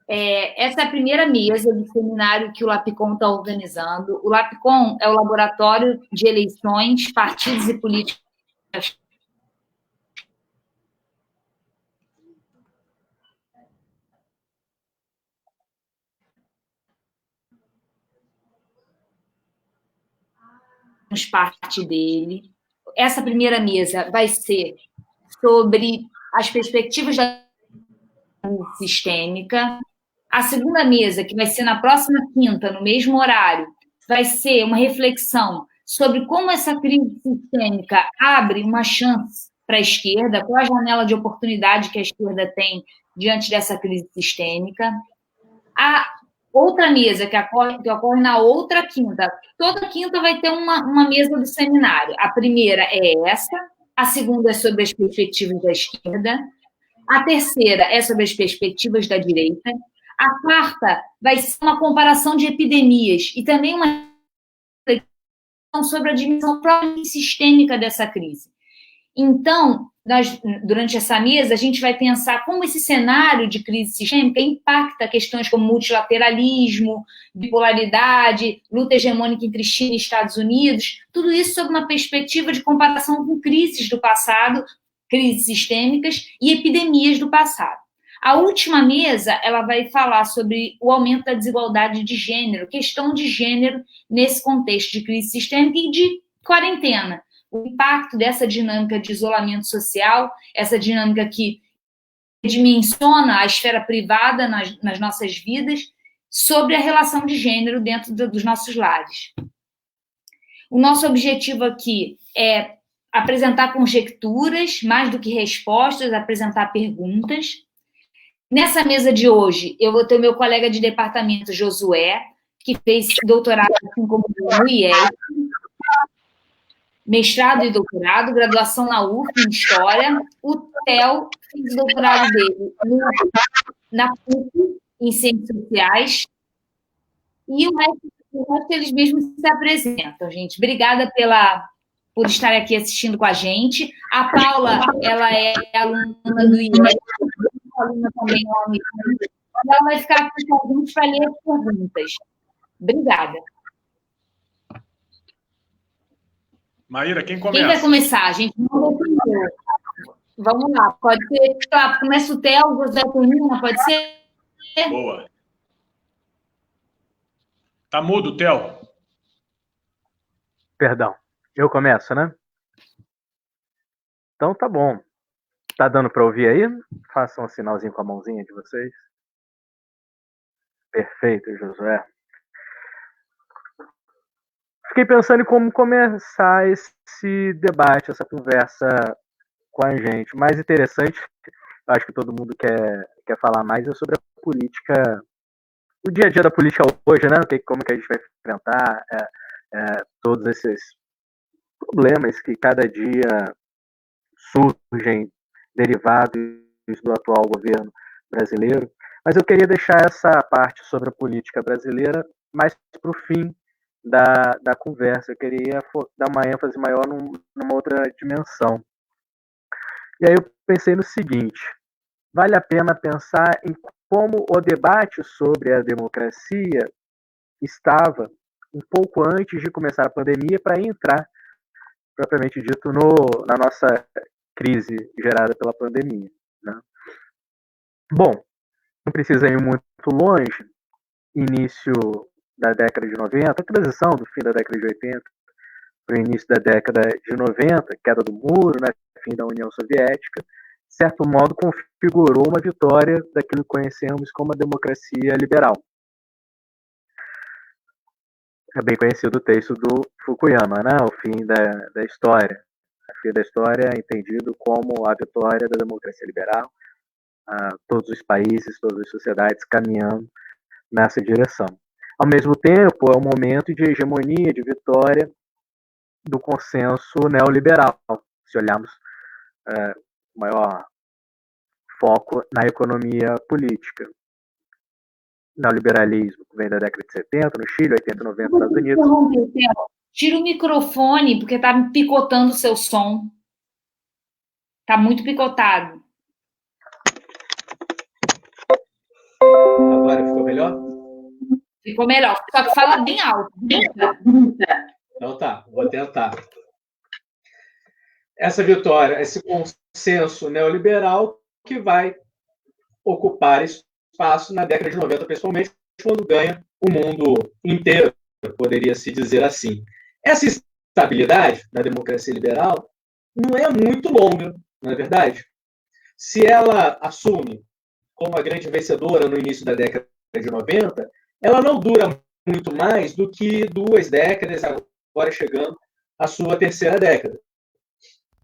Essa é a primeira mesa do seminário que o LAPCOM está organizando. O LAPCOM é o Laboratório de Eleições, Partidos e Políticas parte dele. Essa primeira mesa vai ser sobre as perspectivas da sistêmica. A segunda mesa, que vai ser na próxima quinta, no mesmo horário, vai ser uma reflexão sobre como essa crise sistêmica abre uma chance para a esquerda, qual a janela de oportunidade que a esquerda tem diante dessa crise sistêmica. A outra mesa, que ocorre na outra quinta, toda quinta vai ter uma mesa do seminário. A primeira é essa, a segunda é sobre as perspectivas da esquerda, a terceira é sobre as perspectivas da direita, a quarta vai ser uma comparação de epidemias e também uma reflexão sobre a dimensão própria e sistêmica dessa crise. Então, durante essa mesa, a gente vai pensar como esse cenário de crise sistêmica impacta questões como multilateralismo, bipolaridade, luta hegemônica entre China e Estados Unidos, tudo isso sob uma perspectiva de comparação com crises do passado, crises sistêmicas e epidemias do passado. A última mesa, ela vai falar sobre o aumento da desigualdade de gênero, questão de gênero nesse contexto de crise sistêmica e de quarentena. O impacto dessa dinâmica de isolamento social, essa dinâmica que dimensiona a esfera privada nas nossas vidas, sobre a relação de gênero dentro dos nossos lares. O nosso objetivo aqui é apresentar conjecturas, mais do que respostas, apresentar perguntas. Nessa mesa de hoje, eu vou ter o meu colega de departamento, Josué, que fez doutorado assim como no IES, mestrado e doutorado, graduação na UF em História. O Theo fez o doutorado dele na PUC, em Ciências Sociais. E o resto eles mesmos se apresentam, gente. Obrigada por estar aqui assistindo com a gente. A Paula, ela é aluna do IES, aluna também lá no IES, e ela vai ficar aqui com a gente para ler as perguntas. Obrigada. Maíra, quem começa? Quem vai começar, gente? Vamos lá, pode ser. Tá, começa o Theo, José Tonina, pode ser? Boa. Tá mudo, Theo. Perdão, eu começo, né? Então tá bom. Tá dando para ouvir aí? Façam um sinalzinho com a mãozinha de vocês. Perfeito, Josué. Fiquei pensando em como começar esse debate, essa conversa com a gente. O mais interessante, acho que todo mundo quer falar mais, é sobre a política, o dia a dia da política hoje, né? Como que a gente vai enfrentar todos esses problemas que cada dia surgem derivados do atual governo brasileiro. Mas eu queria deixar essa parte sobre a política brasileira mais para o fim da conversa. Eu queria dar uma ênfase maior numa outra dimensão. E aí eu pensei no seguinte: vale a pena pensar em como o debate sobre a democracia estava um pouco antes de começar a pandemia para entrar, propriamente dito, na nossa crise gerada pela pandemia, né? Bom, não precisa ir muito longe, início da década de 90, a transição do fim da década de 80 para o início da década de 90, queda do muro, né, fim da União Soviética, de certo modo configurou uma vitória daquilo que conhecemos como a democracia liberal. É bem conhecido o texto do Fukuyama, né, o fim da história. O fim da história é entendido como a vitória da democracia liberal, todos os países, todas as sociedades caminhando nessa direção. Ao mesmo tempo, é um momento de hegemonia, de vitória do consenso neoliberal. Se olharmos o maior foco na economia política. Neoliberalismo, que vem da década de 70, no Chile, 80, 90, nos Estados Unidos. Tira o microfone, porque está picotando o seu som. Está muito picotado. melhor? Ficou melhor. Só que fala bem alto. Então tá, vou tentar. Essa vitória, esse consenso neoliberal que vai ocupar espaço na década de 90, principalmente quando ganha o mundo inteiro, poderia se dizer assim. Essa estabilidade da democracia liberal não é muito longa, não é verdade? Se ela assume como a grande vencedora no início da década de 90, ela não dura muito mais do que 2 décadas, agora chegando à sua terceira década.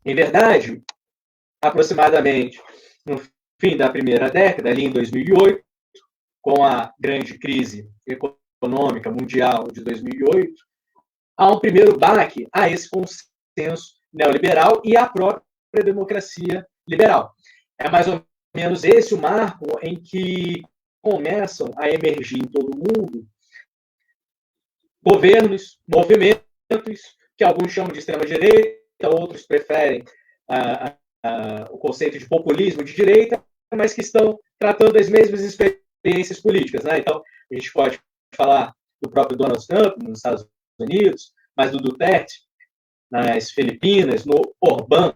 Em verdade, aproximadamente no fim da primeira década, ali em 2008, com a grande crise econômica mundial de 2008, há um primeiro baque a esse consenso neoliberal e à própria democracia liberal. É mais ou menos esse o marco em que começam a emergir em todo o mundo governos, movimentos, que alguns chamam de extrema-direita, outros preferem o conceito de populismo de direita, mas que estão tratando as mesmas experiências políticas. Né? Então, a gente pode falar do próprio Donald Trump nos Estados Unidos, mas do Duterte nas Filipinas, no Orbán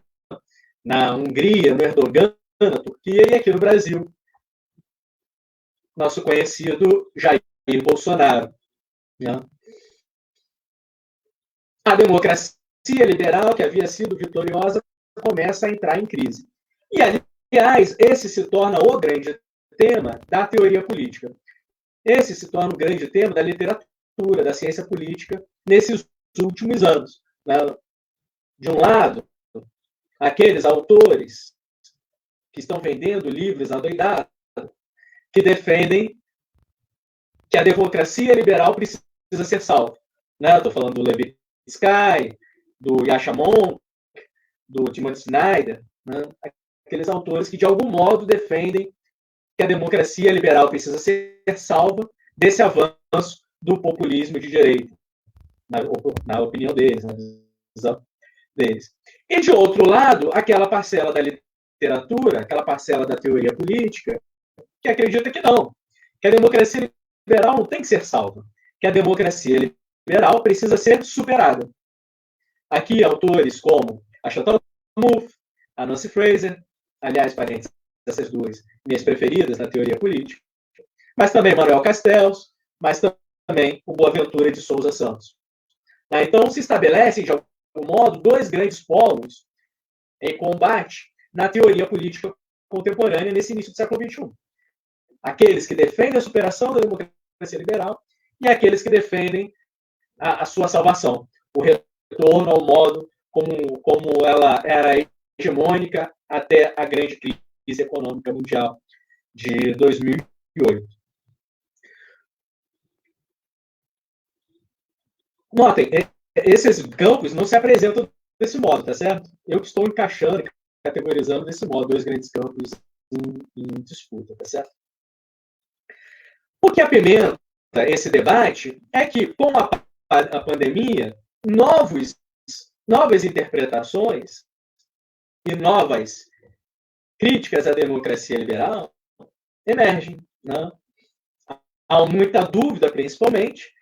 na Hungria, no Erdogan na Turquia e aqui no Brasil, nosso conhecido Jair Bolsonaro. Né? A democracia liberal, que havia sido vitoriosa, começa a entrar em crise. E, aliás, esse se torna o grande tema da teoria política. Esse se torna o grande tema da literatura, da ciência política, nesses últimos anos. Né? De um lado, aqueles autores que estão vendendo livros adoidados, que defendem que a democracia liberal precisa ser salva. Né? Estou falando do Levi Sky, do Yasha Monk, do Timothy Snyder, né? Aqueles autores que, de algum modo, defendem que a democracia liberal precisa ser salva desse avanço do populismo de direita, na opinião deles, na visão deles. E, de outro lado, aquela parcela da literatura, aquela parcela da teoria política, que acredita que não, que a democracia liberal não tem que ser salva, que a democracia liberal precisa ser superada. Aqui, autores como a Chantal Mouffe, a Nancy Fraser, aliás, parentes, essas duas minhas preferidas na teoria política, mas também Manuel Castells, mas também o Boaventura de Souza Santos. Então, se estabelecem, de algum modo, 2 grandes polos em combate na teoria política contemporânea nesse início do século XXI. Aqueles que defendem a superação da democracia liberal e aqueles que defendem a sua salvação, o retorno ao modo como ela era hegemônica até a grande crise econômica mundial de 2008. Notem, esses campos não se apresentam desse modo, tá certo? Eu que estou encaixando, categorizando desse modo, 2 grandes campos em disputa, tá certo? O que apimenta esse debate é que, com a pandemia, novas interpretações e novas críticas à democracia liberal emergem. Né? Há muita dúvida, principalmente,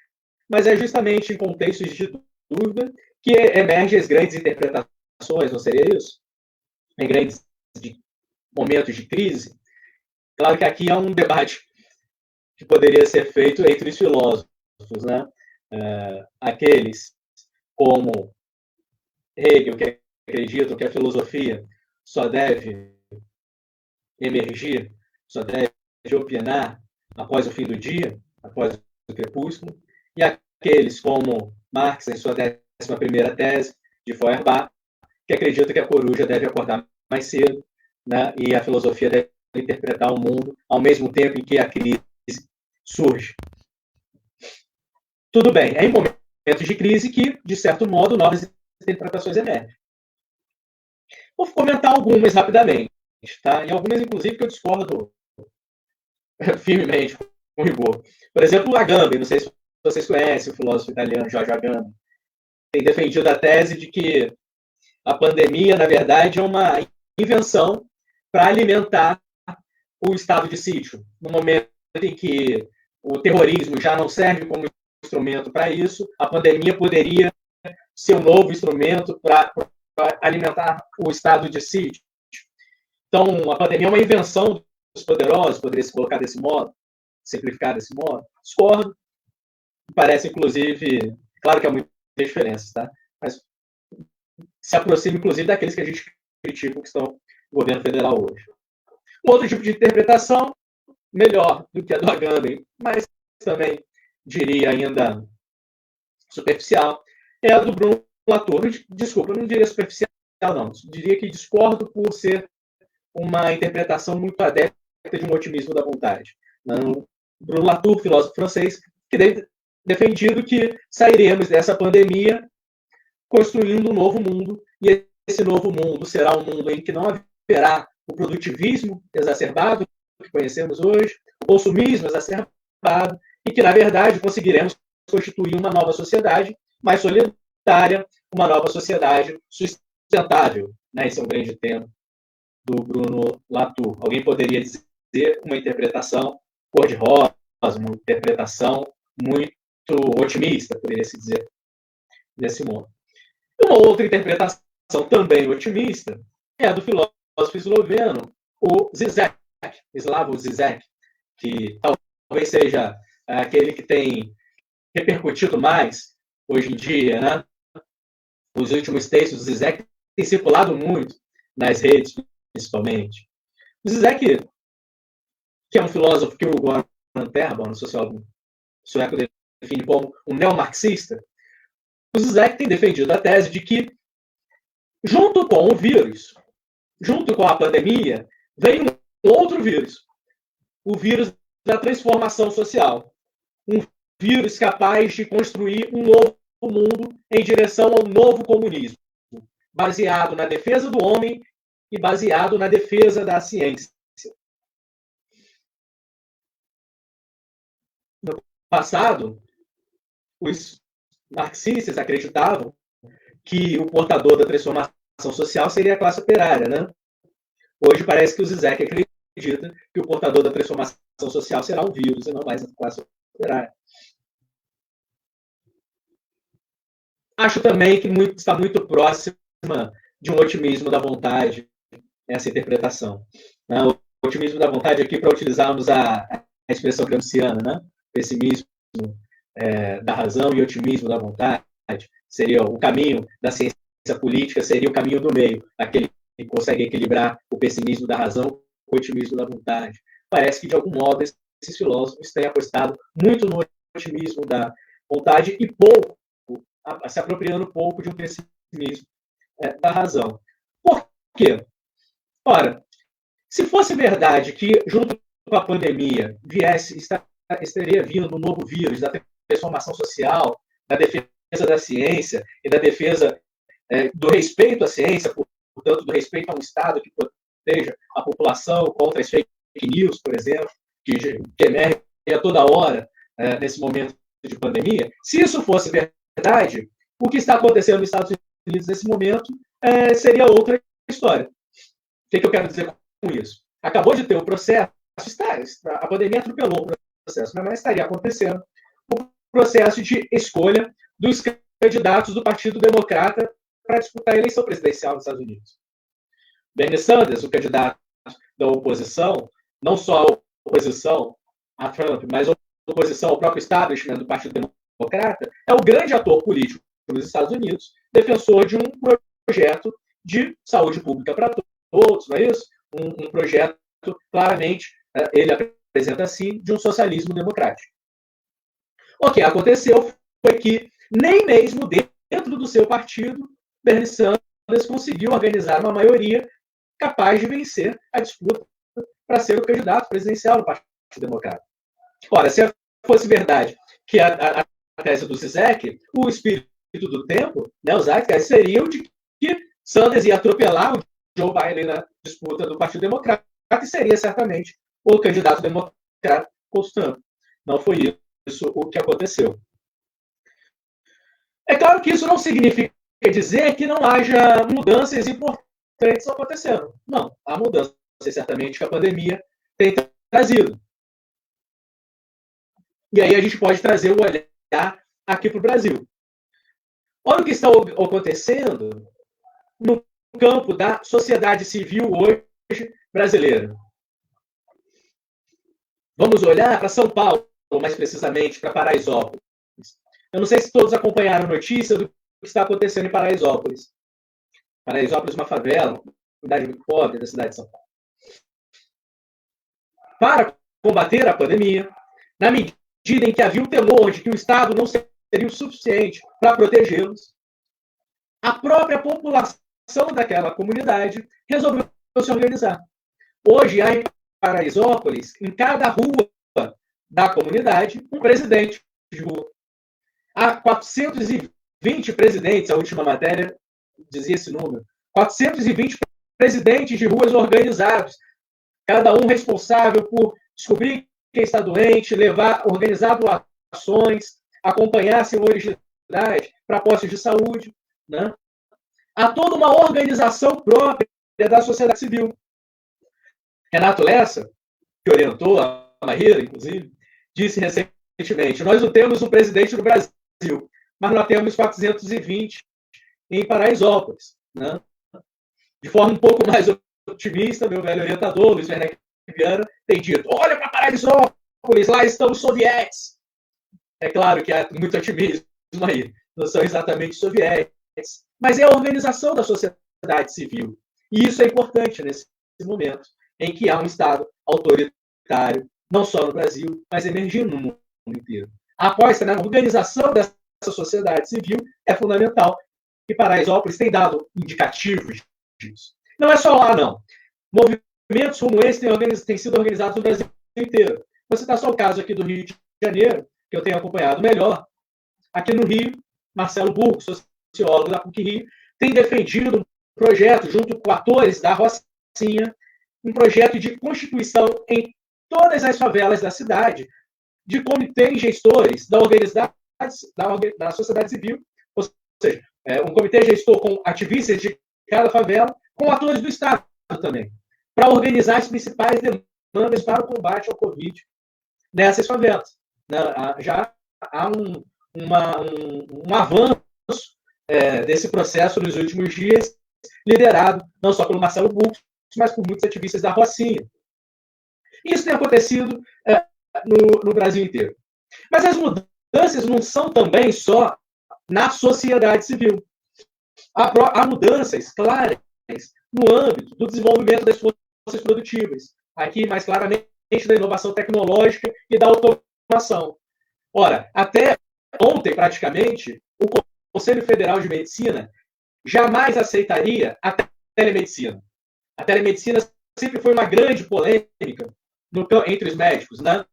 mas é justamente em contextos de dúvida que emergem as grandes interpretações, não seria isso? Em grandes momentos de crise. Claro que aqui há um debate que poderia ser feito entre os filósofos, né? Aqueles como Hegel, que acreditam que a filosofia só deve emergir, só deve opinar após o fim do dia, após o crepúsculo, e aqueles como Marx, em sua 11ª tese de Feuerbach, que acredita que a coruja deve acordar mais cedo, né? E a filosofia deve interpretar o mundo ao mesmo tempo em que a crise surge. Tudo bem, é em momentos de crise que, de certo modo, novas interpretações emergem. Vou comentar algumas rapidamente, tá? E algumas, inclusive, que eu discordo firmemente, com rigor. Por exemplo, Agamben, não sei se vocês conhecem o filósofo italiano Giorgio Agamben, tem defendido a tese de que a pandemia, na verdade, é uma invenção para alimentar o estado de sítio. No momento em que o terrorismo já não serve como instrumento para isso, a pandemia poderia ser um novo instrumento para alimentar o estado de sítio. Então, a pandemia é uma invenção dos poderosos, poderia se colocar desse modo, simplificar desse modo. Discordo. Parece, inclusive, claro que há muitas diferenças, tá? Mas se aproxima, inclusive, daqueles que a gente critica que estão no governo federal hoje. Um outro tipo de interpretação, melhor do que a do Agamben, mas também diria ainda superficial, é a do Bruno Latour. Desculpa, eu não diria superficial, não. Diria que discordo por ser uma interpretação muito adepta de um otimismo da vontade. Bruno Latour, filósofo francês, que tem defendido que sairemos dessa pandemia construindo um novo mundo, e esse novo mundo será um mundo em que não haverá o produtivismo exacerbado que conhecemos hoje, o consumismo exacerbado, e que, na verdade, conseguiremos constituir uma nova sociedade mais solidária, uma nova sociedade sustentável. Esse é um grande tema do Bruno Latour. Alguém poderia dizer uma interpretação cor-de-rosa, uma interpretação muito otimista, poderia se dizer desse modo. Uma outra interpretação também otimista é a do filósofo esloveno, o Zizek, Slavoj Zizek, que talvez seja aquele que tem repercutido mais hoje em dia, né? Os últimos textos do Zizek têm circulado muito nas redes, principalmente. O Zizek, que é um filósofo que o Goran Terban, um sociólogo sueco, define como um neomarxista, o Zizek tem defendido a tese de que, junto com o vírus, junto com a pandemia, vem um outro vírus, o vírus da transformação social, um vírus capaz de construir um novo mundo em direção ao novo comunismo, baseado na defesa do homem e baseado na defesa da ciência. No passado, os marxistas acreditavam que o portador da transformação social seria a classe operária, né? Hoje parece que o Zizek acredita que o portador da transformação social será um vírus e não mais a classe operária. Acho também que está muito próxima de um otimismo da vontade, essa interpretação. O otimismo da vontade aqui, para utilizarmos a expressão gramsciana, né? Pessimismo da razão e otimismo da vontade, seria o caminho da ciência política, seria o caminho do meio, aquele que consegue equilibrar o pessimismo da razão com o otimismo da vontade. Parece que, de algum modo, esses filósofos têm apostado muito no otimismo da vontade e pouco, se apropriando pouco de um pessimismo da razão. Por quê? Ora, se fosse verdade que, junto com a pandemia, estaria vindo um novo vírus da transformação social, da defesa da ciência e da defesa do respeito à ciência, portanto, do respeito a um Estado que proteja a população contra as fake news, por exemplo, que emergem a toda hora nesse momento de pandemia. Se isso fosse verdade, o que está acontecendo nos Estados Unidos nesse momento seria outra história. O que eu quero dizer com isso? Acabou de ter o processo, a pandemia atropelou o processo, mas estaria acontecendo o processo de escolha dos candidatos do Partido Democrata para disputar a eleição presidencial nos Estados Unidos. Bernie Sanders, o candidato da oposição, não só a oposição a Trump, mas a oposição ao próprio establishment do Partido Democrata, é o grande ator político nos Estados Unidos, defensor de um projeto de saúde pública para todos, não é isso? Um projeto, claramente, ele apresenta assim, de um socialismo democrático. O que aconteceu foi que, nem mesmo dentro do seu partido, Bernie Sanders conseguiu organizar uma maioria capaz de vencer a disputa para ser o candidato presidencial do Partido Democrata. Ora, se fosse verdade que a tese do Zizek, o espírito do tempo, né, o Zeitgeist, seria o de que Sanders ia atropelar o Joe Biden na disputa do Partido Democrata e seria certamente o candidato democrata contra Trump. Não foi isso o que aconteceu. É claro que isso não significa dizer que não haja mudanças importantes acontecendo. Não, há mudanças certamente que a pandemia tem trazido. E aí a gente pode trazer o olhar aqui para o Brasil. Olha o que está acontecendo no campo da sociedade civil hoje brasileira. Vamos olhar para São Paulo, mais precisamente, para Paraisópolis. Eu não sei se todos acompanharam a notícia do que está acontecendo em Paraisópolis. Paraisópolis é uma favela, uma cidade muito pobre da cidade de São Paulo. Para combater a pandemia, na medida em que havia o temor de que o Estado não seria o suficiente para protegê-los, a própria população daquela comunidade resolveu se organizar. Hoje há em Paraisópolis, em cada rua da comunidade, um presidente de rua. Há 420 presidentes, a última matéria dizia esse número, 420 presidentes de ruas organizados, cada um responsável por descobrir quem está doente, organizar doações, acompanhar senhores de idade para postos de saúde. Né? Há toda uma organização própria da sociedade civil. Renato Lessa, que orientou a Maíra, inclusive, disse recentemente: nós não temos um presidente no Brasil, mas nós temos 420 em Paraisópolis. Né? De forma um pouco mais otimista, meu velho orientador, Luiz Fernando Viana, tem dito: olha para Paraisópolis, lá estão os sovietes. É claro que há muito otimismo aí, não são exatamente sovietes, mas é a organização da sociedade civil. E isso é importante nesse momento, em que há um Estado autoritário, não só no Brasil, mas emergindo no mundo inteiro. A aposta na organização dessa sociedade civil é fundamental, e Paraisópolis tem dado indicativos disso. Não é só lá, não. Movimentos como esse têm sido organizados no Brasil inteiro. Vou citar só o caso aqui do Rio de Janeiro, que eu tenho acompanhado melhor. Aqui no Rio, Marcelo Burgo, sociólogo da PUC-Rio, tem defendido um projeto, junto com atores da Rocinha, um projeto de constituição em todas as favelas da cidade de comitês gestores da sociedade civil, ou seja, um comitê gestor com ativistas de cada favela, com atores do Estado também, para organizar as principais demandas para o combate ao Covid nessas favelas. Já há um avanço desse processo nos últimos dias, liderado não só pelo Marcelo Burgo, mas por muitos ativistas da Rocinha. Isso tem acontecido no Brasil inteiro. Mas as mudanças não são também só na sociedade civil. Há mudanças claras no âmbito do desenvolvimento das forças produtivas. Aqui, mais claramente, da inovação tecnológica e da automação. Ora, até ontem, praticamente, o Conselho Federal de Medicina jamais aceitaria a telemedicina. A telemedicina sempre foi uma grande polêmica entre os médicos. Né?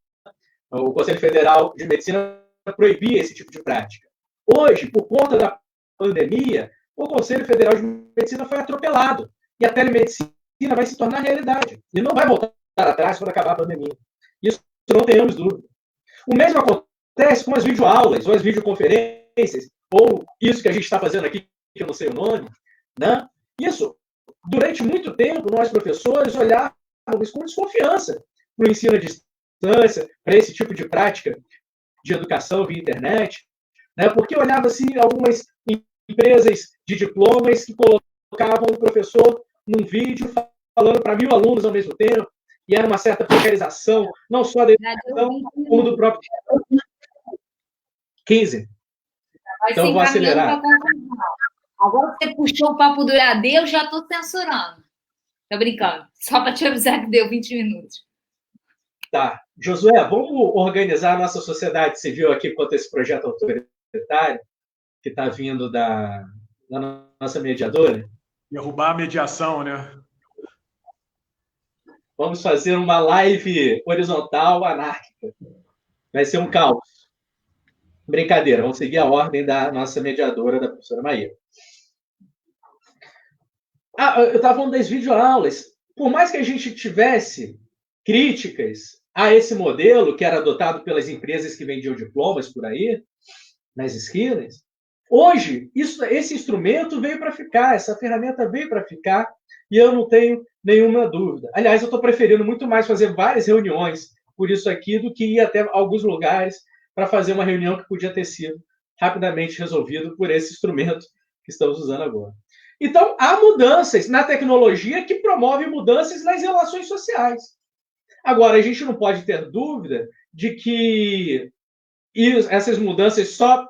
O Conselho Federal de Medicina proibia esse tipo de prática. Hoje, por conta da pandemia, o Conselho Federal de Medicina foi atropelado. E a telemedicina vai se tornar realidade. E não vai voltar atrás quando acabar a pandemia. Isso não tenhamos dúvida. O mesmo acontece com as videoaulas, ou as videoconferências, ou isso que a gente está fazendo aqui, que eu não sei o nome. Né? Isso, durante muito tempo, nós, professores, olhávamos com desconfiança para o ensino à distância, para esse tipo de prática de educação via internet, né? Porque olhava-se algumas empresas de diplomas que colocavam o professor num vídeo falando para 1.000 alunos ao mesmo tempo, e era uma certa precarização, não só da educação, como do próprio 15. Então, eu vou acelerar. Agora que você puxou o papo do EAD, eu já estou censurando. Tô brincando. Só para te avisar que deu 20 minutos. Tá. Josué, vamos organizar a nossa sociedade civil aqui quanto a esse projeto autoritário que está vindo da nossa mediadora? Derrubar a mediação, né? Vamos fazer uma live horizontal anárquica. Vai ser um caos. Brincadeira, vamos seguir a ordem da nossa mediadora, da professora Maíra. Eu estava falando das videoaulas. Por mais que a gente tivesse críticas a esse modelo que era adotado pelas empresas que vendiam diplomas por aí, nas esquinas, hoje, esse instrumento veio para ficar, essa ferramenta veio para ficar, e eu não tenho nenhuma dúvida. Aliás, eu estou preferindo muito mais fazer várias reuniões por isso aqui do que ir até alguns lugares para fazer uma reunião que podia ter sido rapidamente resolvido por esse instrumento que estamos usando agora. Então, há mudanças na tecnologia que promovem mudanças nas relações sociais. Agora, a gente não pode ter dúvida de que essas mudanças só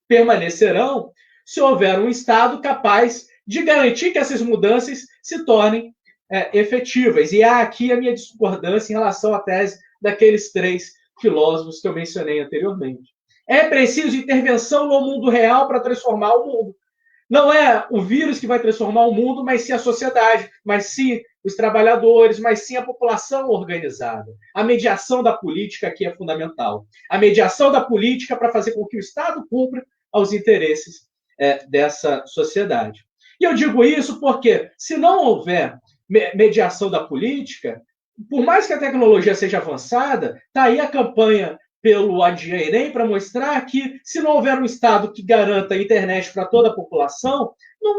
permanecerão se houver um Estado capaz de garantir que essas mudanças se tornem efetivas. E há aqui a minha discordância em relação à tese daqueles 3 filósofos que eu mencionei anteriormente. É preciso intervenção no mundo real para transformar o mundo. Não é o vírus que vai transformar o mundo, mas sim a sociedade, mas sim os trabalhadores, mas sim a população organizada. A mediação da política aqui é fundamental. A mediação da política para fazer com que o Estado cumpra aos interesses dessa sociedade. E eu digo isso porque, se não houver mediação da política, por mais que a tecnologia seja avançada, está aí a campanha pelo Adia Enem para mostrar que, se não houver um Estado que garanta a internet para toda a população, não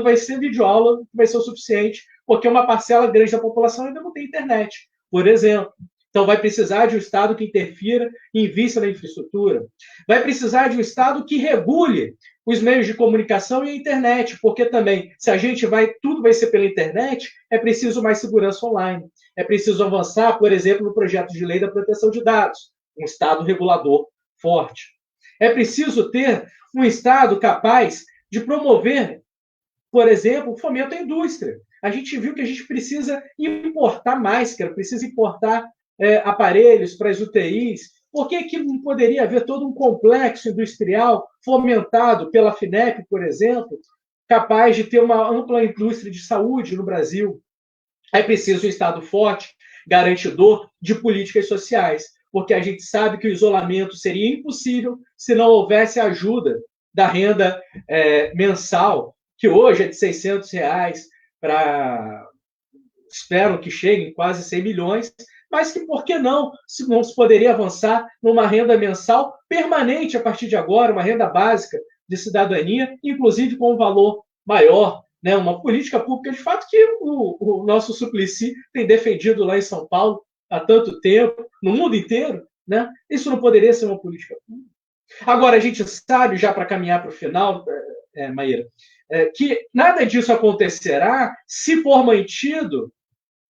vai ser videoaula, não vai ser o suficiente, porque uma parcela grande da população ainda não tem internet, por exemplo. Então, vai precisar de um Estado que interfira e invista na infraestrutura. Vai precisar de um Estado que regule os meios de comunicação e a internet, porque também, se a gente tudo vai ser pela internet, é preciso mais segurança online. É preciso avançar, por exemplo, no projeto de lei da proteção de dados, um Estado regulador forte. É preciso ter um Estado capaz de promover, por exemplo, o fomento à indústria. A gente viu que a gente precisa importar máscara, precisa importar aparelhos para as UTIs. Por que não poderia haver todo um complexo industrial fomentado pela FINEP, por exemplo, capaz de ter uma ampla indústria de saúde no Brasil? É preciso um Estado forte, garantidor de políticas sociais, porque a gente sabe que o isolamento seria impossível se não houvesse ajuda da renda mensal, que hoje é de R$600, espero que chegue em quase 100 milhões, mas que, por que não se poderia avançar numa renda mensal permanente a partir de agora, uma renda básica de cidadania, inclusive com um valor maior, né? Uma política pública, de fato, que o nosso Suplicy tem defendido lá em São Paulo há tanto tempo, no mundo inteiro, né? Isso não poderia ser uma política pública. Agora, a gente sabe, já para caminhar para o final, Maíra, que nada disso acontecerá se for mantido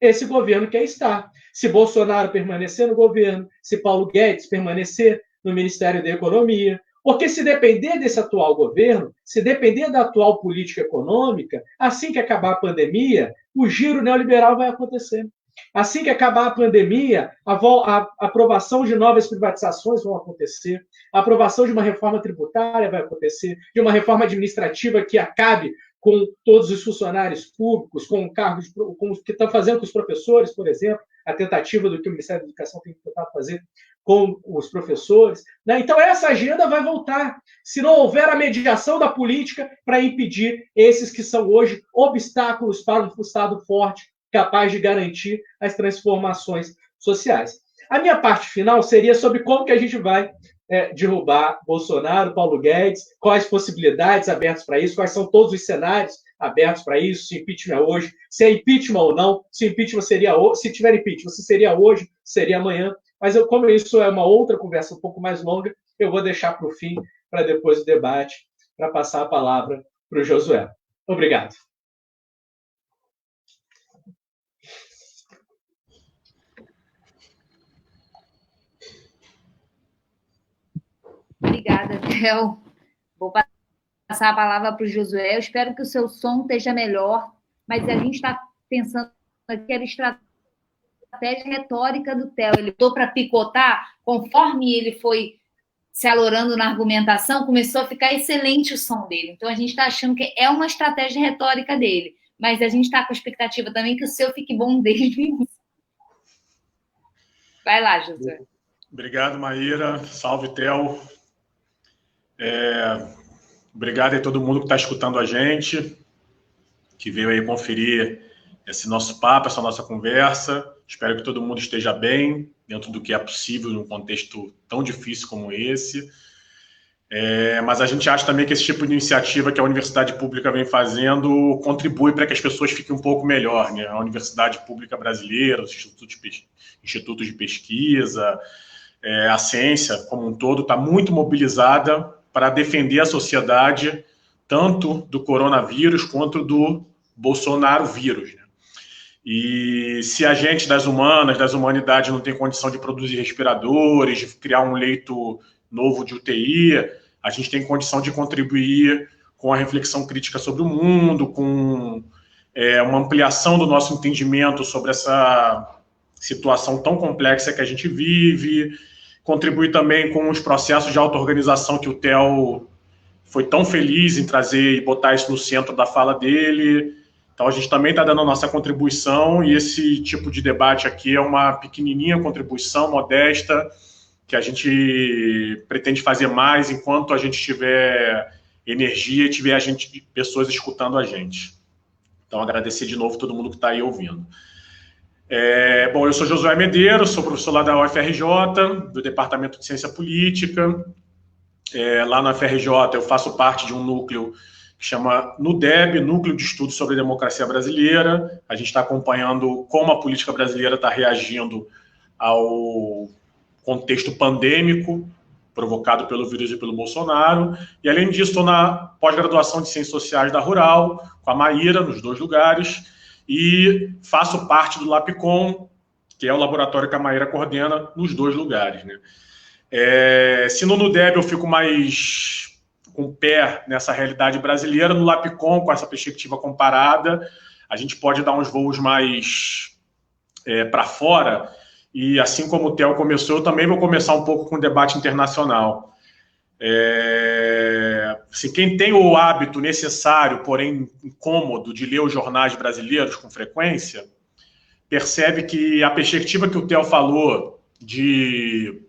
esse governo que aí está. Se Bolsonaro permanecer no governo, se Paulo Guedes permanecer no Ministério da Economia, porque se depender desse atual governo, se depender da atual política econômica, assim que acabar a pandemia, o giro neoliberal vai acontecer. Assim que acabar a pandemia, a aprovação de novas privatizações vão acontecer, a aprovação de uma reforma tributária vai acontecer, de uma reforma administrativa que acabe com todos os funcionários públicos, com o que estão fazendo com os professores, por exemplo, a tentativa do que o Ministério da Educação tem que tentar fazer com os professores. Né? Então, essa agenda vai voltar, se não houver a mediação da política para impedir esses que são hoje obstáculos para um Estado forte, capaz de garantir as transformações sociais. A minha parte final seria sobre como que a gente vai derrubar Bolsonaro, Paulo Guedes, quais possibilidades abertas para isso, quais são todos os cenários abertos para isso, se impeachment é hoje, se é impeachment ou não, se impeachment seria hoje, se tiver impeachment, se seria hoje, seria amanhã. Mas como isso é uma outra conversa um pouco mais longa, eu vou deixar para o fim, para depois do debate, para passar a palavra para o Josué. Obrigado. Obrigada, Theo. Vou passar a palavra para o Josué. Eu espero que o seu som esteja melhor, mas a gente está pensando aqui era estratégia retórica do Theo. Ele botou para picotar, conforme ele foi se alorando na argumentação, começou a ficar excelente o som dele. Então, a gente está achando que é uma estratégia retórica dele, mas a gente está com a expectativa também que o seu fique bom desde o início. Vai lá, Josué. Obrigado, Maíra. Salve, Theo. Obrigado a todo mundo que está escutando a gente, que veio aí conferir esse nosso papo, essa nossa conversa. Espero que todo mundo esteja bem, dentro do que é possível num contexto tão difícil como esse. Mas a gente acha também que esse tipo de iniciativa que a universidade pública vem fazendo contribui para que as pessoas fiquem um pouco melhor, né? A universidade pública brasileira, os institutos de pesquisa, a ciência como um todo está muito mobilizada para defender a sociedade tanto do coronavírus quanto do Bolsonaro vírus, né? E se a gente das humanidades não tem condição de produzir respiradores, de criar um leito novo de UTI, a gente tem condição de contribuir com a reflexão crítica sobre o mundo, com uma ampliação do nosso entendimento sobre essa situação tão complexa que a gente vive, contribuir também com os processos de auto-organização que o Theo foi tão feliz em trazer e botar isso no centro da fala dele. Então, a gente também está dando a nossa contribuição, e esse tipo de debate aqui é uma pequenininha contribuição, modesta, que a gente pretende fazer mais enquanto a gente tiver energia e tiver pessoas escutando a gente. Então, agradecer de novo todo mundo que está aí ouvindo. Bom, eu sou Josué Medeiros, sou professor lá da UFRJ, do Departamento de Ciência Política. Lá na UFRJ eu faço parte de um núcleo que chama NUDEB, Núcleo de Estudos sobre a Democracia Brasileira. A gente está acompanhando como a política brasileira está reagindo ao contexto pandêmico provocado pelo vírus e pelo Bolsonaro. E, além disso, estou na pós-graduação de Ciências Sociais da Rural, com a Maíra, nos 2 lugares, e faço parte do LAPCOM, que é o laboratório que a Maíra coordena, nos 2 lugares, né? Se no NUDEB eu fico mais com o pé nessa realidade brasileira, no LAPCOM, com essa perspectiva comparada, a gente pode dar uns voos mais para fora, e assim como o Theo começou, eu também vou começar um pouco com o debate internacional. Assim, quem tem o hábito necessário, porém incômodo, de ler os jornais brasileiros com frequência, percebe que a perspectiva que o Theo falou de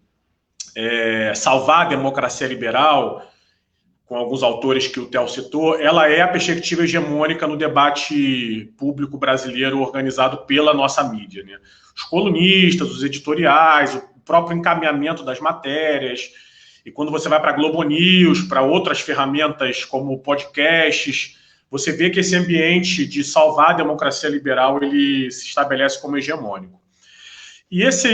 salvar a democracia liberal, com alguns autores que o Theo citou, ela é a perspectiva hegemônica no debate público brasileiro organizado pela nossa mídia, né? Os colunistas, os editoriais, o próprio encaminhamento das matérias. E quando você vai para a Globo News, para outras ferramentas como podcasts, você vê que esse ambiente de salvar a democracia liberal ele se estabelece como hegemônico. E essa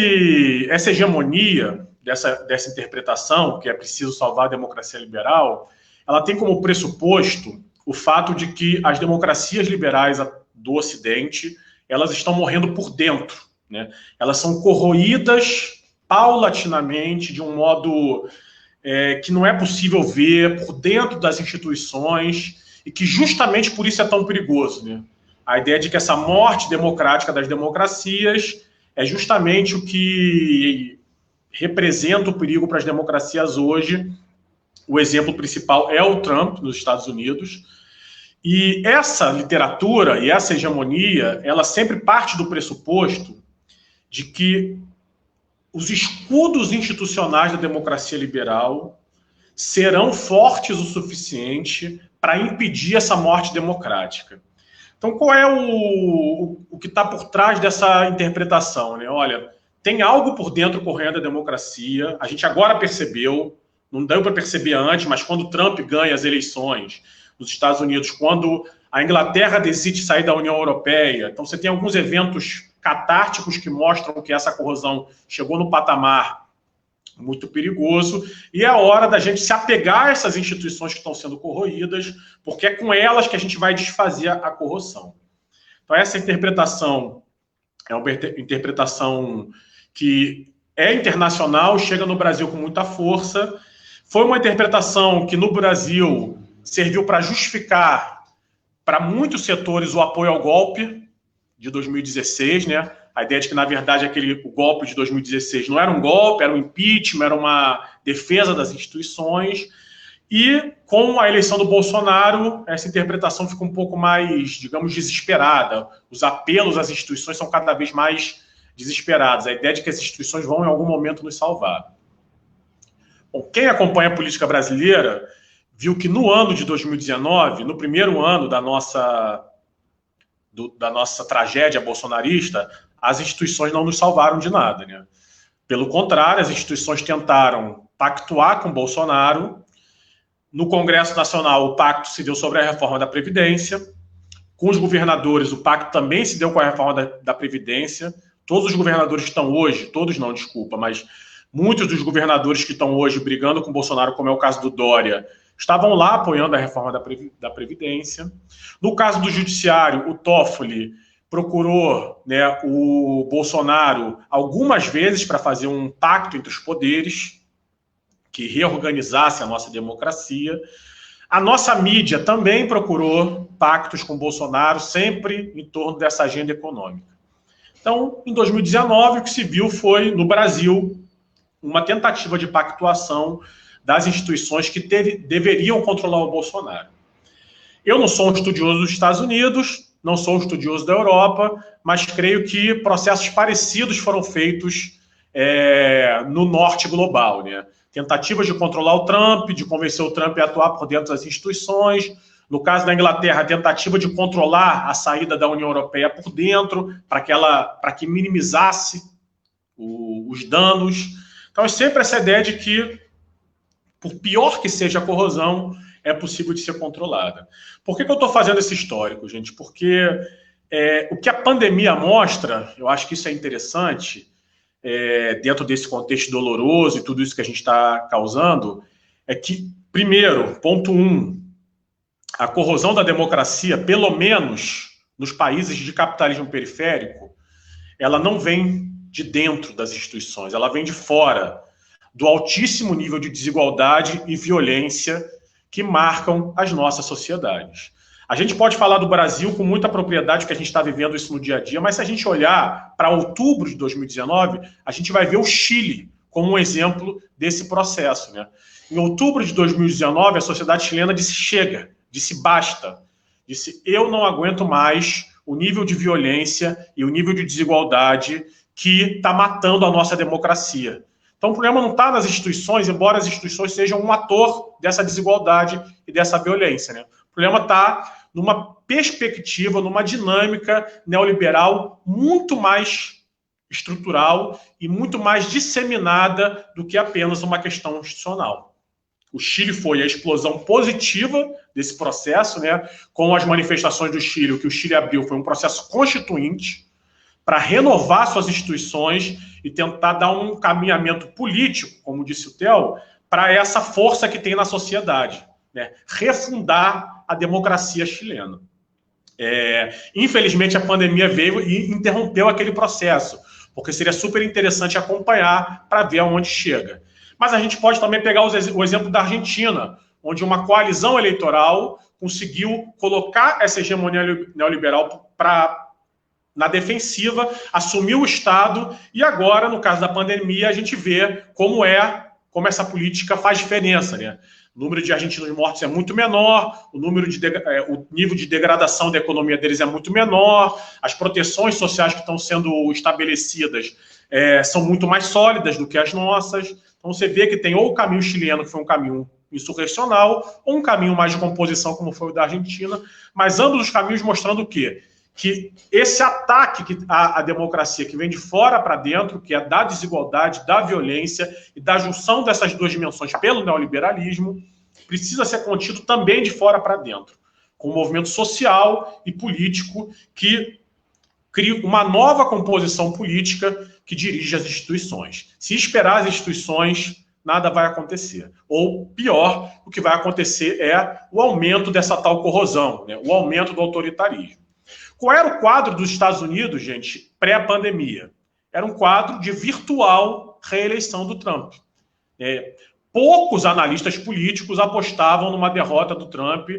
hegemonia dessa interpretação, que é preciso salvar a democracia liberal, ela tem como pressuposto o fato de que as democracias liberais do Ocidente, elas estão morrendo por dentro, né? Elas são corroídas paulatinamente, de um modo que não é possível ver por dentro das instituições, e que justamente por isso é tão perigoso, né? A ideia de que essa morte democrática das democracias é justamente o que representa o perigo para as democracias hoje. O exemplo principal é o Trump, nos Estados Unidos. E essa literatura e essa hegemonia, ela sempre parte do pressuposto de que os escudos institucionais da democracia liberal serão fortes o suficiente para impedir essa morte democrática. Então, qual é o que está por trás dessa interpretação, né? Olha, tem algo por dentro correndo da democracia, a gente agora percebeu, não deu para perceber antes, mas quando Trump ganha as eleições nos Estados Unidos, quando a Inglaterra decide sair da União Europeia, então você tem alguns eventos catárticos que mostram que essa corrosão chegou no patamar muito perigoso, e é a hora da gente se apegar a essas instituições que estão sendo corroídas, porque é com elas que a gente vai desfazer a corrosão. Então, essa interpretação é uma interpretação que é internacional, chega no Brasil com muita força. Foi uma interpretação que no Brasil serviu para justificar para muitos setores o apoio ao golpe de 2016, né? A ideia de que, na verdade, o golpe de 2016 não era um golpe, era um impeachment, era uma defesa das instituições. E com a eleição do Bolsonaro, essa interpretação fica um pouco mais, digamos, desesperada. Os apelos às instituições são cada vez mais desesperados. A ideia de que as instituições vão, em algum momento, nos salvar. Bom, quem acompanha a política brasileira viu que no ano de 2019, no primeiro ano da nossa tragédia bolsonarista, as instituições não nos salvaram de nada, né? Pelo contrário, as instituições tentaram pactuar com Bolsonaro. No Congresso Nacional, o pacto se deu sobre a reforma da Previdência. Com os governadores, o pacto também se deu com a reforma da Previdência. Todos os governadores estão hoje, todos não, desculpa, mas Muitos dos governadores que estão hoje brigando com o Bolsonaro, como é o caso do Dória, estavam lá apoiando a reforma da Previdência. No caso do Judiciário, o Toffoli procurou, né, o Bolsonaro algumas vezes para fazer um pacto entre os poderes que reorganizasse a nossa democracia. A nossa mídia também procurou pactos com o Bolsonaro, sempre em torno dessa agenda econômica. Então, em 2019, o que se viu foi, no Brasil, uma tentativa de pactuação das instituições que deveriam controlar o Bolsonaro. Eu não sou um estudioso dos Estados Unidos, não sou um estudioso da Europa, mas creio que processos parecidos foram feitos no norte global, né? Tentativas de controlar o Trump, de convencer o Trump a atuar por dentro das instituições. No caso da Inglaterra, a tentativa de controlar a saída da União Europeia por dentro, para que minimizasse os danos. Então, é sempre essa ideia de que, por pior que seja a corrosão, é possível de ser controlada. Por que eu estou fazendo esse histórico, gente? Porque o que a pandemia mostra, eu acho que isso é interessante, dentro desse contexto doloroso e tudo isso que a gente está causando, é que, primeiro, ponto 1, a corrosão da democracia, pelo menos nos países de capitalismo periférico, ela não vem de dentro das instituições, ela vem de fora, do altíssimo nível de desigualdade e violência que marcam as nossas sociedades. A gente pode falar do Brasil com muita propriedade, porque a gente está vivendo isso no dia a dia, mas se a gente olhar para outubro de 2019, a gente vai ver o Chile como um exemplo desse processo, né? Em outubro de 2019, a sociedade chilena disse chega, disse basta, disse eu não aguento mais o nível de violência e o nível de desigualdade que está matando a nossa democracia. Então, o problema não está nas instituições, embora as instituições sejam um ator dessa desigualdade e dessa violência, né? O problema está numa perspectiva, numa dinâmica neoliberal muito mais estrutural e muito mais disseminada do que apenas uma questão institucional. O Chile foi a explosão positiva desse processo, né? Com as manifestações do Chile, o que o Chile abriu foi um processo constituinte para renovar suas instituições e tentar dar um caminhamento político, como disse o Theo, para essa força que tem na sociedade, né? Refundar a democracia chilena. Infelizmente, a pandemia veio e interrompeu aquele processo, porque seria super interessante acompanhar para ver aonde chega. Mas a gente pode também pegar o exemplo da Argentina, onde uma coalizão eleitoral conseguiu colocar essa hegemonia neoliberal na defensiva, assumiu o Estado, e agora, no caso da pandemia, a gente vê como essa política faz diferença, né? O número de argentinos mortos é muito menor, o nível de degradação da economia deles é muito menor, as proteções sociais que estão sendo estabelecidas são muito mais sólidas do que as nossas. Então você vê que tem ou o caminho chileno, que foi um caminho insurrecional, ou um caminho mais de composição, como foi o da Argentina, mas ambos os caminhos mostrando o quê? Que esse ataque à democracia que vem de fora para dentro, que é da desigualdade, da violência e da junção dessas duas dimensões pelo neoliberalismo, precisa ser contido também de fora para dentro, com um movimento social e político que cria uma nova composição política que dirige as instituições. Se esperar as instituições, nada vai acontecer. Ou, pior, o que vai acontecer é o aumento dessa tal corrosão, né? O aumento do autoritarismo. Qual era o quadro dos Estados Unidos, gente, pré-pandemia? Era um quadro de virtual reeleição do Trump. Poucos analistas políticos apostavam numa derrota do Trump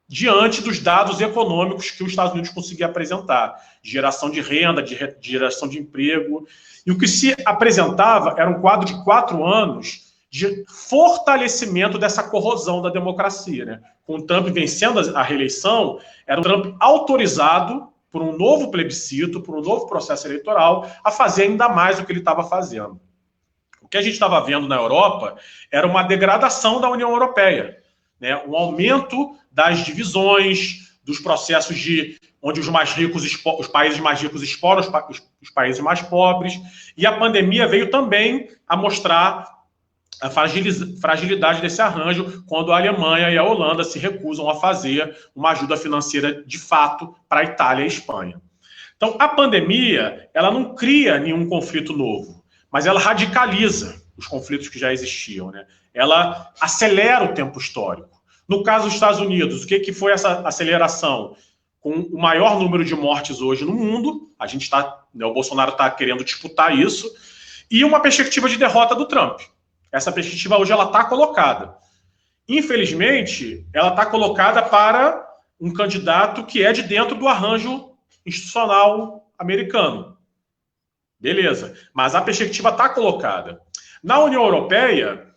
diante dos dados econômicos que os Estados Unidos conseguia apresentar. Geração de renda, de geração de emprego. E o que se apresentava era um quadro de 4 anos de fortalecimento dessa corrosão da democracia, né? Com o Trump vencendo a reeleição, era um Trump autorizado por um novo plebiscito, por um novo processo eleitoral, a fazer ainda mais do que ele estava fazendo. O que a gente estava vendo na Europa era uma degradação da União Europeia, né? Um aumento das divisões, dos processos onde os países mais ricos exploram os países mais pobres, e a pandemia veio também a mostrar a fragilidade desse arranjo, quando a Alemanha e a Holanda se recusam a fazer uma ajuda financeira de fato para a Itália e a Espanha. Então, a pandemia, ela não cria nenhum conflito novo, mas ela radicaliza os conflitos que já existiam, né? Ela acelera o tempo histórico. No caso dos Estados Unidos, o que foi essa aceleração? Com o maior número de mortes hoje no mundo, a gente o Bolsonaro está querendo disputar isso, e uma perspectiva de derrota do Trump. Essa perspectiva hoje ela está colocada. Infelizmente, ela está colocada para um candidato que é de dentro do arranjo institucional americano. Beleza, mas a perspectiva está colocada. Na União Europeia,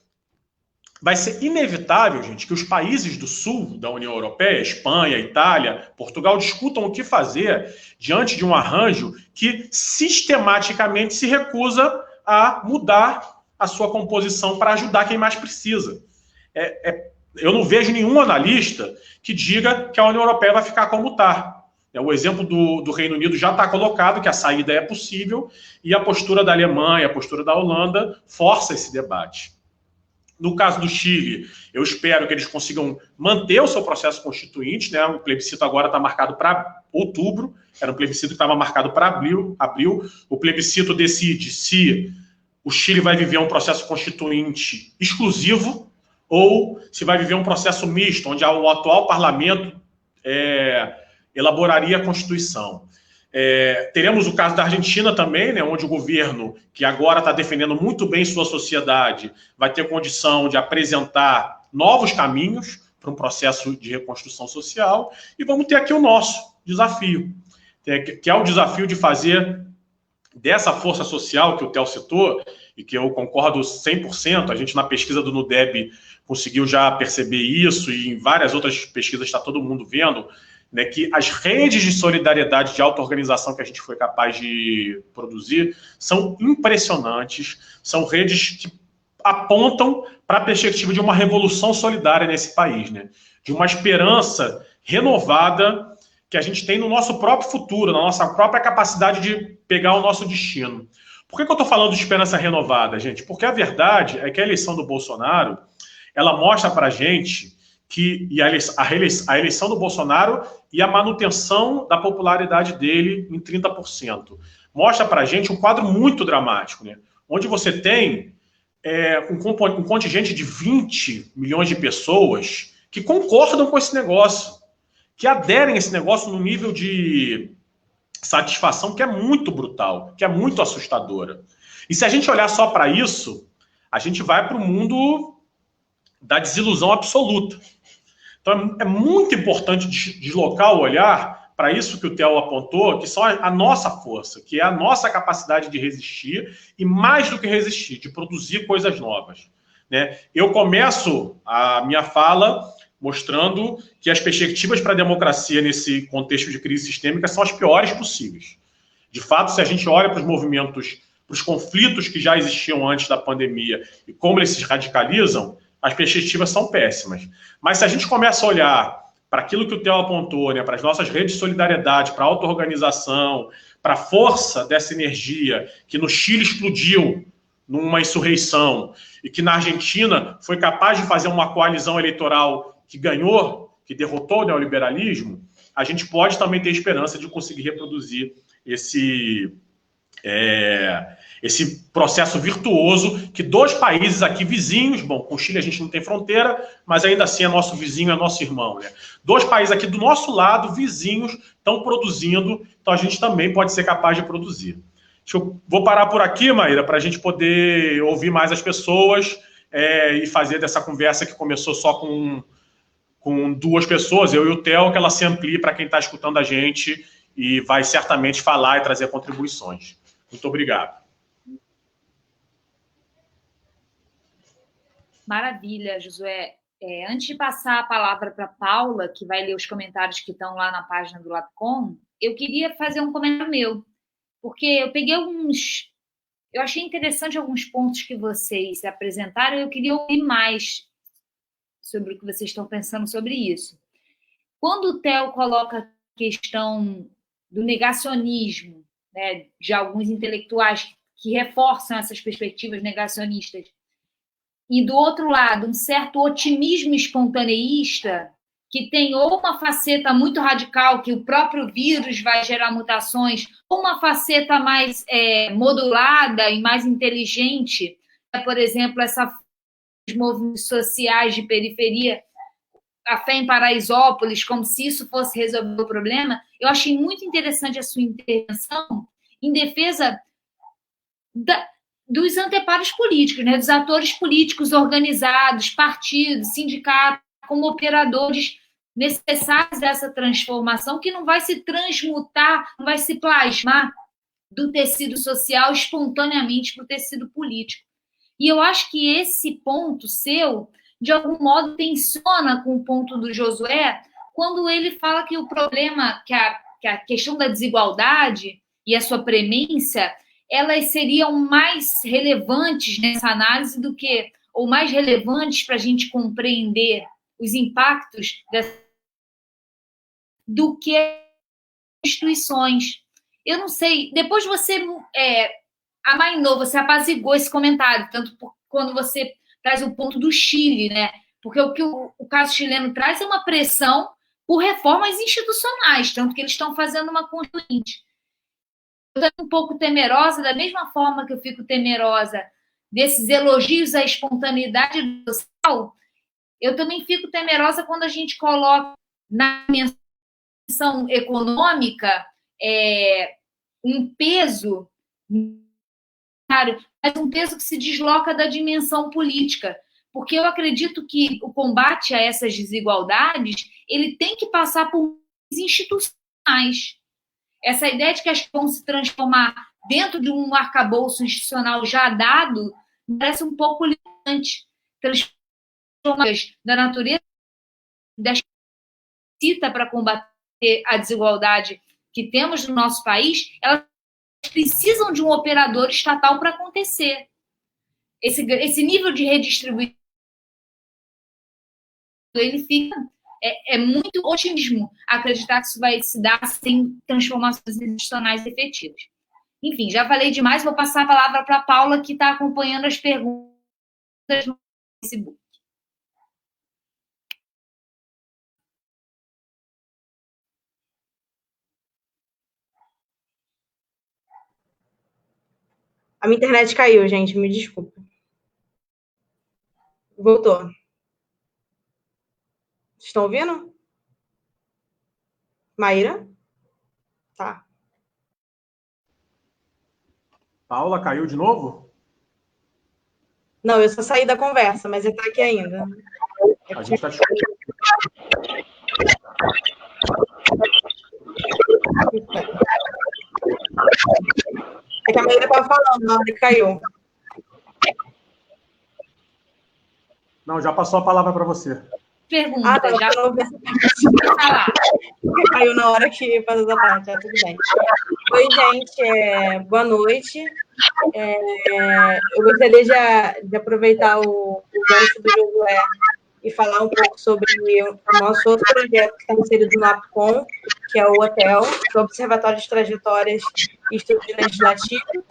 vai ser inevitável, gente, que os países do sul da União Europeia, Espanha, Itália, Portugal, discutam o que fazer diante de um arranjo que sistematicamente se recusa a mudar a sua composição para ajudar quem mais precisa. Eu não vejo nenhum analista que diga que a União Europeia vai ficar como está. O exemplo do Reino Unido já está colocado, que a saída é possível, e a postura da Alemanha, a postura da Holanda, força esse debate. No caso do Chile, eu espero que eles consigam manter o seu processo constituinte, né? O plebiscito agora está marcado para outubro, era um plebiscito que estava marcado para abril. O plebiscito decide se o Chile vai viver um processo constituinte exclusivo ou se vai viver um processo misto, onde o atual parlamento elaboraria a Constituição. Teremos o caso da Argentina também, né, onde o governo, que agora está defendendo muito bem sua sociedade, vai ter condição de apresentar novos caminhos para um processo de reconstrução social. E vamos ter aqui o nosso desafio, que é o desafio de fazer dessa força social que o Theo citou, e que eu concordo 100%, a gente na pesquisa do NUDEB conseguiu já perceber isso, e em várias outras pesquisas está todo mundo vendo, né, que as redes de solidariedade, de auto-organização que a gente foi capaz de produzir são impressionantes, são redes que apontam para a perspectiva de uma revolução solidária nesse país, né, de uma esperança renovada que a gente tem no nosso próprio futuro, na nossa própria capacidade de pegar o nosso destino. Por que eu estou falando de esperança renovada, gente? Porque a verdade é que a eleição do Bolsonaro, ela mostra para a gente que a eleição do Bolsonaro e a manutenção da popularidade dele em 30%. Mostra para a gente um quadro muito dramático, né? Onde você tem um contingente de 20 milhões de pessoas que concordam com esse negócio, que aderem a esse negócio num nível de satisfação que é muito brutal, que é muito assustadora. E se a gente olhar só para isso, a gente vai para o mundo da desilusão absoluta. Então, é muito importante deslocar o olhar para isso que o Theo apontou, que são a nossa força, que é a nossa capacidade de resistir e, mais do que resistir, de produzir coisas novas, né? Eu começo a minha fala mostrando que as perspectivas para a democracia nesse contexto de crise sistêmica são as piores possíveis. De fato, se a gente olha para os movimentos, para os conflitos que já existiam antes da pandemia e como eles se radicalizam, as perspectivas são péssimas. Mas se a gente começa a olhar para aquilo que o Theo apontou, né, para as nossas redes de solidariedade, para a auto-organização, para a força dessa energia que no Chile explodiu numa insurreição e que na Argentina foi capaz de fazer uma coalizão eleitoral que ganhou, que derrotou o neoliberalismo, a gente pode também ter esperança de conseguir reproduzir esse processo virtuoso que dois países aqui vizinhos, bom, com o Chile a gente não tem fronteira, mas ainda assim é nosso vizinho, é nosso irmão, né? Dois países aqui do nosso lado, vizinhos, estão produzindo, então a gente também pode ser capaz de produzir. Vou parar por aqui, Maíra, para a gente poder ouvir mais as pessoas e fazer dessa conversa que começou só com duas pessoas, eu e o Theo, que ela se amplie para quem está escutando a gente e vai certamente falar e trazer contribuições. Muito obrigado. Maravilha, Josué. Antes de passar a palavra para a Paula, que vai ler os comentários que estão lá na página do Labcom, eu queria fazer um comentário meu, porque eu peguei eu achei interessante alguns pontos que vocês apresentaram e eu queria ouvir mais sobre o que vocês estão pensando sobre isso. Quando o Theo coloca a questão do negacionismo, né, de alguns intelectuais que reforçam essas perspectivas negacionistas, e, do outro lado, um certo otimismo espontaneísta, que tem ou uma faceta muito radical, que o próprio vírus vai gerar mutações, ou uma faceta mais modulada e mais inteligente, por exemplo, esses movimentos sociais de periferia, a fé em Paraisópolis, como se isso fosse resolver o problema. Eu achei muito interessante a sua intervenção em defesa dos anteparos políticos, né? Dos atores políticos organizados, partidos, sindicatos, como operadores necessários dessa transformação, que não vai se transmutar, não vai se plasmar do tecido social espontaneamente para o tecido político. E eu acho que esse ponto seu, de algum modo, tensiona com o ponto do Josué, quando ele fala que o problema, que a questão da desigualdade e a sua premência, elas seriam mais relevantes nessa análise do que, ou mais relevantes para a gente compreender os impactos do que instituições. Eu não sei, depois você amainou, você apaziguou esse comentário, tanto quando você traz o ponto do Chile, né? Porque o que o caso chileno traz é uma pressão por reformas institucionais, tanto que eles estão fazendo uma constituinte. Eu estou um pouco temerosa, da mesma forma que eu fico temerosa desses elogios à espontaneidade social, eu também fico temerosa quando a gente coloca na dimensão econômica um peso, mas um peso que se desloca da dimensão política. Porque eu acredito que o combate a essas desigualdades ele tem que passar por institucionais. Essa ideia de que as vão se transformar dentro de um arcabouço institucional já dado parece um pouco limitante. Transformações da natureza da cita para combater a desigualdade que temos no nosso país, elas precisam de um operador estatal para acontecer. Esse nível de redistribuição ele fica muito otimismo acreditar que isso vai se dar sem transformações institucionais efetivas. Enfim, já falei demais, vou passar a palavra para a Paula, que está acompanhando as perguntas no Facebook. A minha internet caiu, gente, me desculpa. Voltou. Estão ouvindo? Maíra? Tá. Paula, caiu de novo? Não, eu só saí da conversa, mas ele está aqui ainda. A gente está te É que a Maíra estava falando, na hora que caiu. Não, já passou a palavra para você. Pergunta, tá, já. Caiu na hora que faz essa parte, tudo bem. Oi, gente, boa noite. Eu gostaria de aproveitar o gancho do Josué e falar um pouco sobre o nosso outro projeto que está inserido no APCOM, que é o OTEL, que é o Observatório de Trajetórias e Estudos Legislativos,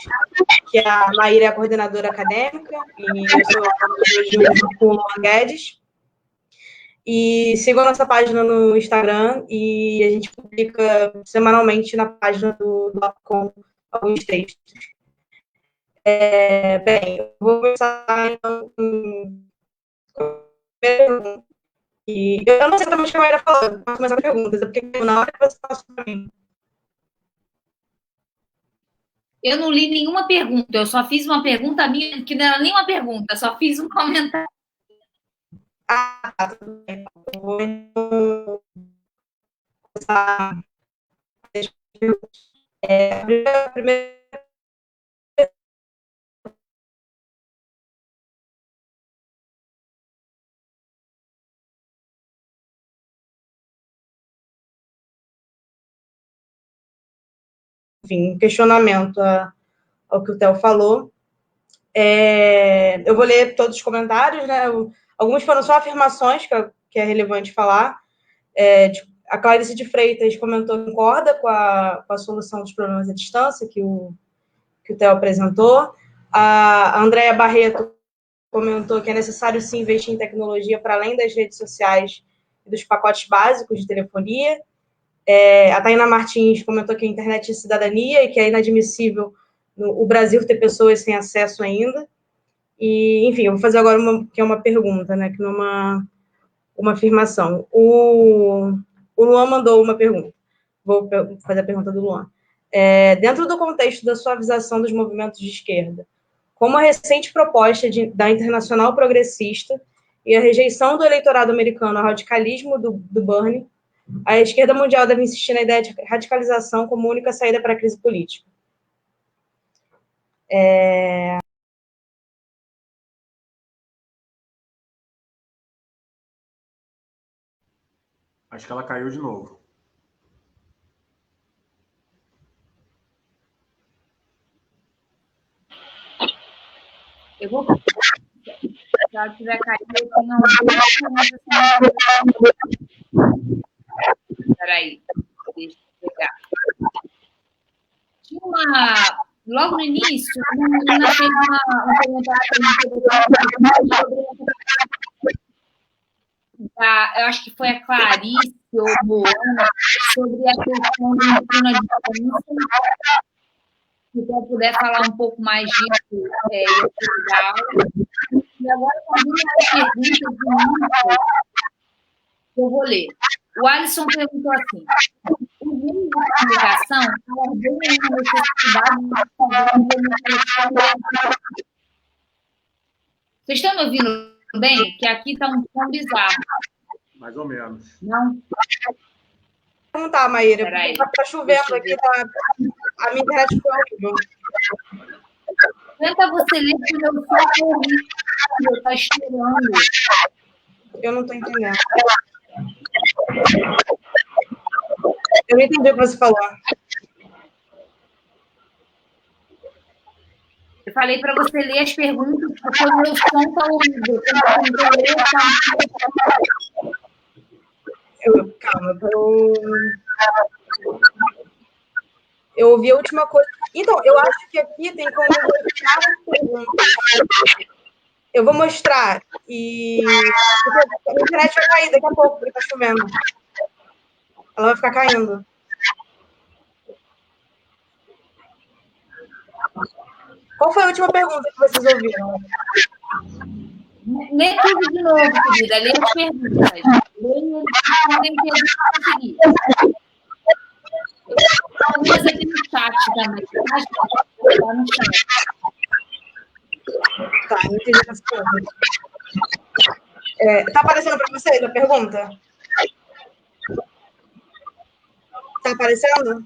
que a Maíra é a coordenadora acadêmica, e eu sou a coordenadora junto com o Luan Guedes. E sigam a nossa página no Instagram, e a gente publica semanalmente na página do APCOM alguns textos. Bem, eu vou começar então com e eu não sei exatamente o que a Maíra falou, eu posso começar com perguntas, porque na hora que você passou para mim. Eu não li nenhuma pergunta, eu só fiz uma pergunta minha, que não era nem uma pergunta, só fiz um comentário. Ah, tá, tudo bem. Eu vou começar. A primeira enfim, questionamento ao que o Theo falou. Eu vou ler todos os comentários, né? Alguns foram só afirmações, que é relevante falar. A Clarice de Freitas comentou que concorda com a solução dos problemas à distância que o Theo apresentou. A Andréa Barreto comentou que é necessário, sim, investir em tecnologia para além das redes sociais e dos pacotes básicos de telefonia. A Taina Martins comentou que a internet é cidadania e que é inadmissível o Brasil ter pessoas sem acesso ainda. E, enfim, eu vou fazer agora uma pergunta, né, que não é uma afirmação. O Luan mandou uma pergunta. Vou fazer a pergunta do Luan. Dentro do contexto da suavização dos movimentos de esquerda, como a recente proposta da Internacional Progressista e a rejeição do eleitorado americano ao radicalismo do Bernie, a esquerda mundial deve insistir na ideia de radicalização como única saída para a crise política? Acho que ela caiu de novo. Eu vou... Se ela tiver caído, eu tenho algumas perguntas. Espera aí, deixa eu pegar. Tinha logo no início, a menina fez um comentário eu acho que foi a Clarice ou a Moana, sobre a questão do ensino à distância. Se você puder falar um pouco mais disso, ia ser legal. E agora também as perguntas de que eu vou ler. O Alisson perguntou assim: os meios de comunicação abordam a necessidade de fazer uma democracia. Vocês estão me ouvindo bem? Que aqui está um som bizarro. Mais ou menos. Não? Vou perguntar, Maíra. Está chovendo aqui, a minha internet foi horrível. Tenta você ler, porque o meu som é horrível. Está estourando. Eu não estou entendendo. Eu não entendi o que você falou. Eu falei para você ler as perguntas, porque o meu som está horrível. Calma, eu ouvi a última coisa. Então, eu acho que aqui tem como mostrar as perguntas. Eu vou mostrar. E a internet vai cair daqui a pouco, porque está chovendo. Ela vai ficar caindo. Qual foi a última pergunta que vocês ouviram? Lê tudo de novo, querida. Lê as perguntas. Lê conseguir. Algumas aqui no chat também. Lá no chat. Tá, não entendi essa pergunta. Tá aparecendo para vocês a pergunta? Tá aparecendo?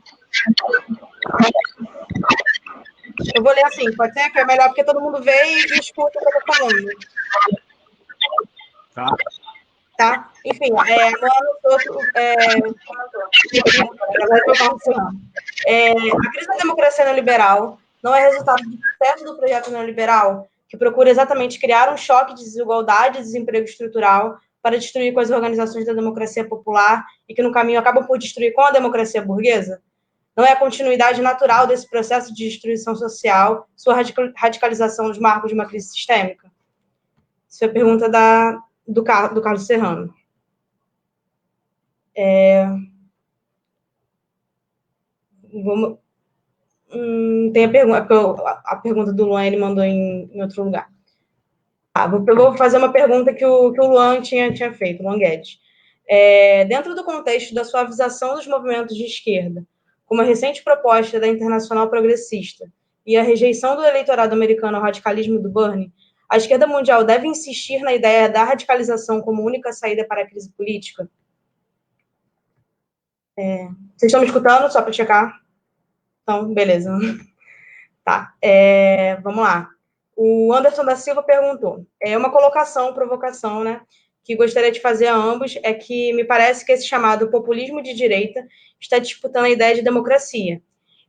Eu vou ler assim, pode ser? Que é melhor, porque todo mundo vê e escuta o que eu tô falando. Tá? Enfim, a crise da democracia neoliberal não é resultado do sucesso do projeto neoliberal, que procura exatamente criar um choque de desigualdade e desemprego estrutural para destruir com as organizações da democracia popular e que, no caminho, acabam por destruir com a democracia burguesa? Não é a continuidade natural desse processo de destruição social, sua radicalização nos marcos de uma crise sistêmica? Isso é a pergunta do Carlos Serrano. Tem a pergunta do Luan, ele mandou em outro lugar. Eu vou fazer uma pergunta que o Luan tinha feito, o Luan Guedes. Dentro do contexto da suavização dos movimentos de esquerda, como a recente proposta da Internacional Progressista e a rejeição do eleitorado americano ao radicalismo do Bernie, a esquerda mundial deve insistir na ideia da radicalização como única saída para a crise política? Vocês estão me escutando? Só para checar? Então, beleza. Tá. Vamos lá. O Anderson da Silva perguntou. Uma provocação, né? Que gostaria de fazer a ambos, é que me parece que esse chamado populismo de direita está disputando a ideia de democracia.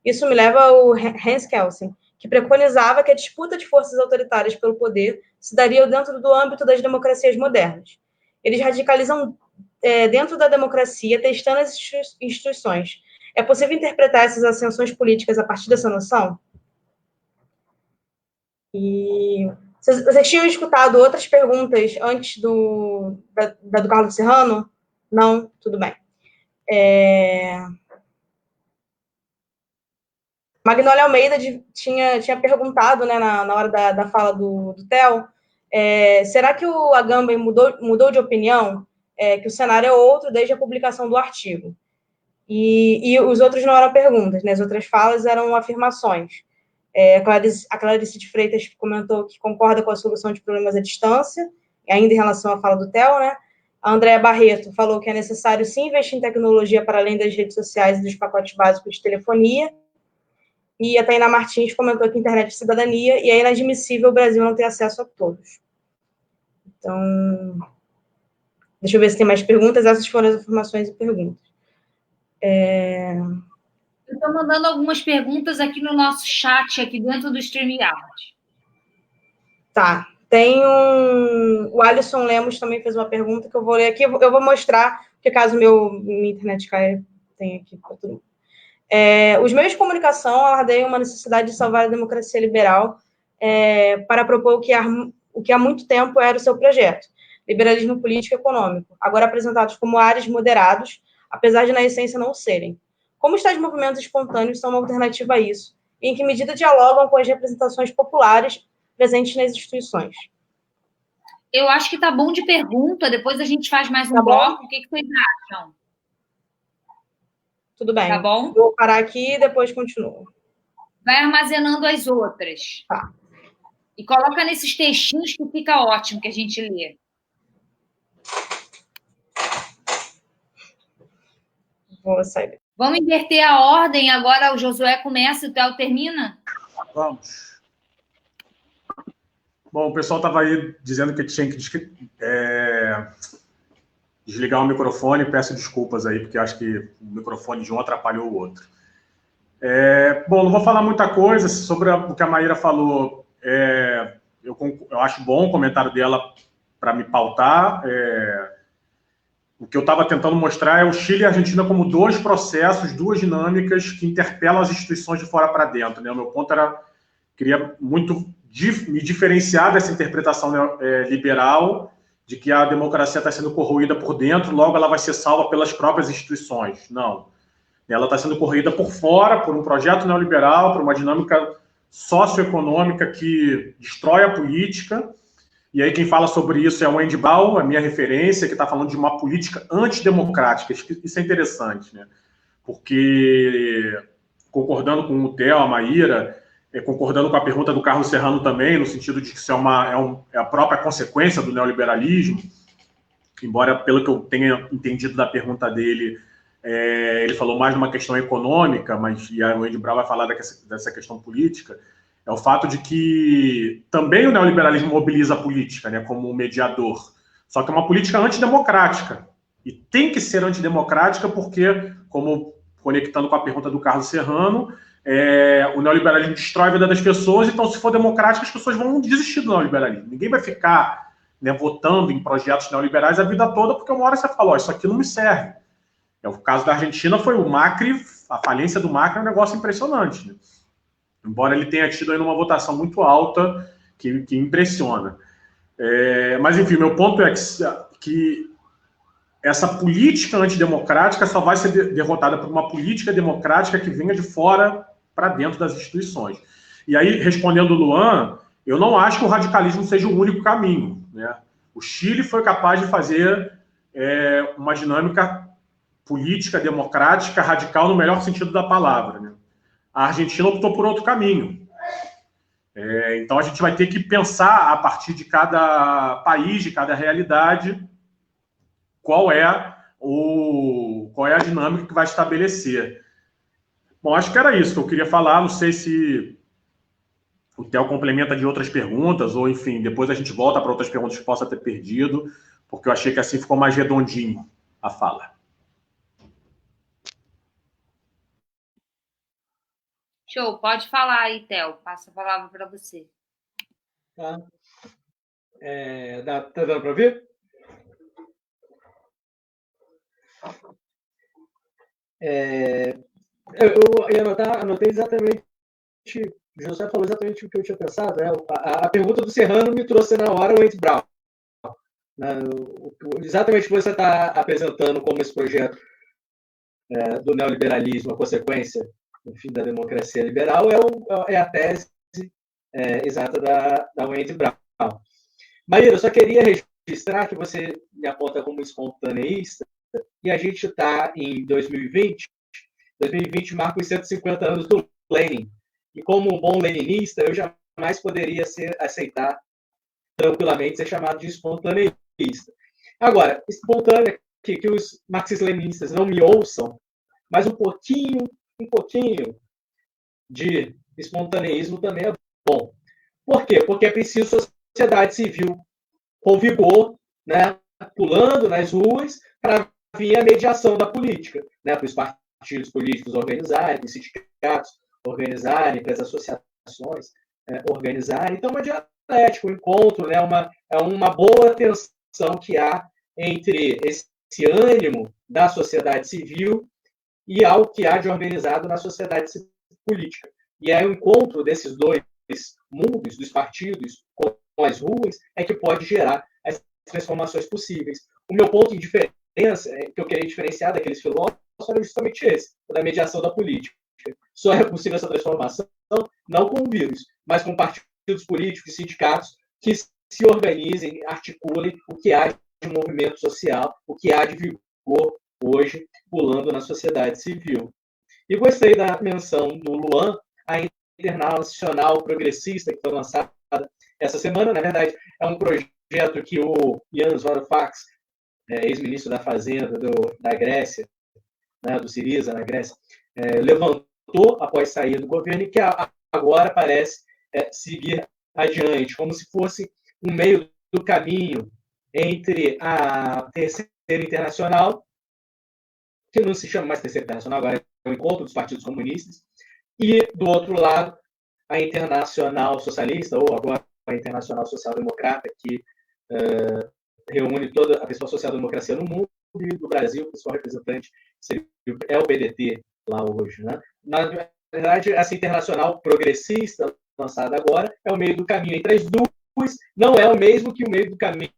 Isso me leva ao Hans Kelsen, que preconizava que a disputa de forças autoritárias pelo poder se daria dentro do âmbito das democracias modernas. Eles radicalizam dentro da democracia, testando as instituições. É possível interpretar essas ascensões políticas a partir dessa noção? E vocês tinham escutado outras perguntas antes do Carlos Serrano? Não? Tudo bem. Magnólia Almeida tinha perguntado, né, na hora da fala do Theo, será que o Agamben mudou de opinião? Que o cenário é outro desde a publicação do artigo. E os outros não eram perguntas, né? As outras falas eram afirmações. A Clarice de Freitas comentou que concorda com a solução de problemas à distância, ainda em relação à fala do Theo, né? A Andréa Barreto falou que é necessário sim investir em tecnologia para além das redes sociais e dos pacotes básicos de telefonia. E a Tainá Martins comentou que internet é cidadania e é inadmissível o Brasil não ter acesso a todos. Então, deixa eu ver se tem mais perguntas. Essas foram as informações e perguntas. Eu estou mandando algumas perguntas aqui no nosso chat, aqui dentro do StreamYard. Tá. Tem o Alisson Lemos também fez uma pergunta que eu vou ler aqui. Eu vou mostrar, porque caso minha internet caia, tem aqui para todo mundo. Os meios de comunicação alardeiam uma necessidade de salvar a democracia liberal para propor o que há muito tempo era o seu projeto, liberalismo político e econômico, agora apresentados como áreas moderados, apesar de, na essência, não serem. Como os tais movimentos espontâneos são uma alternativa a isso? E em que medida dialogam com as representações populares presentes nas instituições? Eu acho que tá bom de pergunta, depois a gente faz mais um bloco. O que vocês acham? Tudo bem. Tá bom? Vou parar aqui e depois continuo. Vai armazenando as outras. Tá. E coloca nesses textinhos que fica ótimo que a gente lê. Vou sair. Vamos inverter a ordem. Agora o Josué começa e o Theo termina? Vamos. Bom, o pessoal estava aí dizendo que tinha que desligar o microfone. Peço desculpas aí, porque acho que o microfone de um atrapalhou o outro. Bom, não vou falar muita coisa sobre o que a Maíra falou. Eu acho bom o comentário dela para me pautar. O que eu estava tentando mostrar é o Chile e a Argentina como dois processos, duas dinâmicas que interpelam as instituições de fora para dentro, né? O meu ponto queria muito me diferenciar dessa interpretação liberal de que a democracia está sendo corroída por dentro, logo ela vai ser salva pelas próprias instituições. Não. Ela está sendo corroída por fora, por um projeto neoliberal, por uma dinâmica socioeconômica que destrói a política. E aí quem fala sobre isso é o Andy Ball, a minha referência, que está falando de uma política antidemocrática. Isso é interessante, né? Porque, concordando com o Theo, a Maíra, concordando com a pergunta do Carlos Serrano também, no sentido de que isso é a própria consequência do neoliberalismo, embora, pelo que eu tenha entendido da pergunta dele, ele falou mais de uma questão econômica, mas e o Andy Brown vai falar dessa questão política, é o fato de que também o neoliberalismo mobiliza a política, né, como um mediador, só que é uma política antidemocrática, e tem que ser antidemocrática porque, como conectando com a pergunta do Carlos Serrano, o neoliberalismo destrói a vida das pessoas, então se for democrático as pessoas vão desistir do neoliberalismo. Ninguém vai ficar, né, votando em projetos neoliberais a vida toda, porque uma hora você fala, isso aqui não me serve. O caso da Argentina foi o Macri, a falência do Macri é um negócio impressionante, né? Embora ele tenha tido aí uma votação muito alta, que impressiona. Mas, enfim, meu ponto é que essa política antidemocrática só vai ser derrotada por uma política democrática que venha de fora para dentro das instituições. E aí, respondendo o Luan, eu não acho que o radicalismo seja o único caminho, né? O Chile foi capaz de fazer uma dinâmica política, democrática, radical, no melhor sentido da palavra, né? A Argentina optou por outro caminho. Então, a gente vai ter que pensar, a partir de cada país, de cada realidade, qual é a dinâmica que vai estabelecer. Bom, acho que era isso que eu queria falar. Não sei se o Theo complementa de outras perguntas, ou, enfim, depois a gente volta para outras perguntas que possa ter perdido, porque eu achei que assim ficou mais redondinho a fala. Show, pode falar aí, Theo. Passo a palavra para você. Tá. Tá dando para ouvir? Eu anotei exatamente, o José falou exatamente o que eu tinha pensado. A pergunta do Serrano me trouxe na hora o Andy Brown. Exatamente o que você está apresentando como esse projeto do neoliberalismo, a consequência, enfim, da democracia liberal, é a tese exata da Wendy Brown. Maíra, eu só queria registrar que você me aponta como espontaneísta, e a gente está em 2020. 2020 marca os 150 anos do Lenin. E como um bom leninista, eu jamais poderia aceitar tranquilamente ser chamado de espontaneísta. Agora, espontâneo, que os marxistas-leninistas não me ouçam, mas um pouquinho de espontaneísmo também é bom. Por quê? Porque é preciso sociedade civil com vigor, né, pulando nas ruas para vir a mediação da política, né, para os partidos políticos organizarem, para os sindicatos organizarem, para as associações organizarem. Então, uma dialética, um encontro, né, uma boa tensão que há entre esse ânimo da sociedade civil e algo que há de organizado na sociedade política. E aí o encontro desses dois mundos, dos partidos com as ruas, é que pode gerar as transformações possíveis. O meu ponto de diferença, que eu queria diferenciar daqueles filósofos, era justamente esse, da mediação da política. Só é possível essa transformação não com o vírus, mas com partidos políticos e sindicatos que se organizem, articulem o que há de movimento social, o que há de vigor hoje pulando na sociedade civil. E gostei da menção do Luan, a Internacional Progressista, que foi lançada essa semana. Na verdade, é um projeto que o Yanis Varoufakis, ex-ministro da Fazenda da Grécia, né, do Siriza, na Grécia, levantou após sair do governo e que agora parece seguir adiante, como se fosse um meio do caminho entre a Terceira Internacional, que não se chama mais Terceira Internacional, agora é o Encontro dos Partidos Comunistas, e, do outro lado, a Internacional Socialista, ou agora a Internacional Social Democrata, que reúne toda a principal social-democracia no mundo, e do Brasil, o principal representante é o PDT lá hoje. Né? Na verdade, essa Internacional Progressista, lançada agora, é o meio do caminho entre as duas, não é o mesmo que o meio do caminho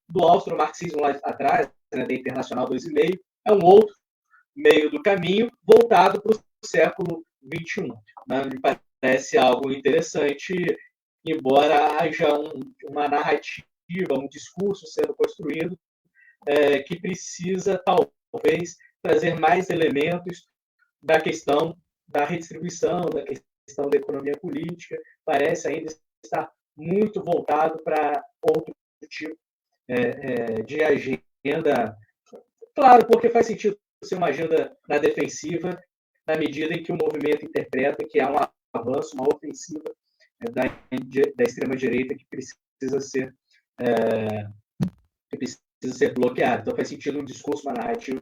do austro-marxismo lá atrás, né, da Internacional 2,5, é um outro meio do caminho voltado para o século XXI. Né? Me parece algo interessante, embora haja uma narrativa, um discurso sendo construído que precisa, talvez, trazer mais elementos da questão da redistribuição, da questão da economia política. Parece ainda estar muito voltado para outro tipo de agenda. Claro, porque faz sentido ser uma agenda na defensiva, na medida em que o movimento interpreta que há um avanço, uma ofensiva da extrema-direita que precisa ser bloqueada. Então faz sentido um discurso, uma narrativa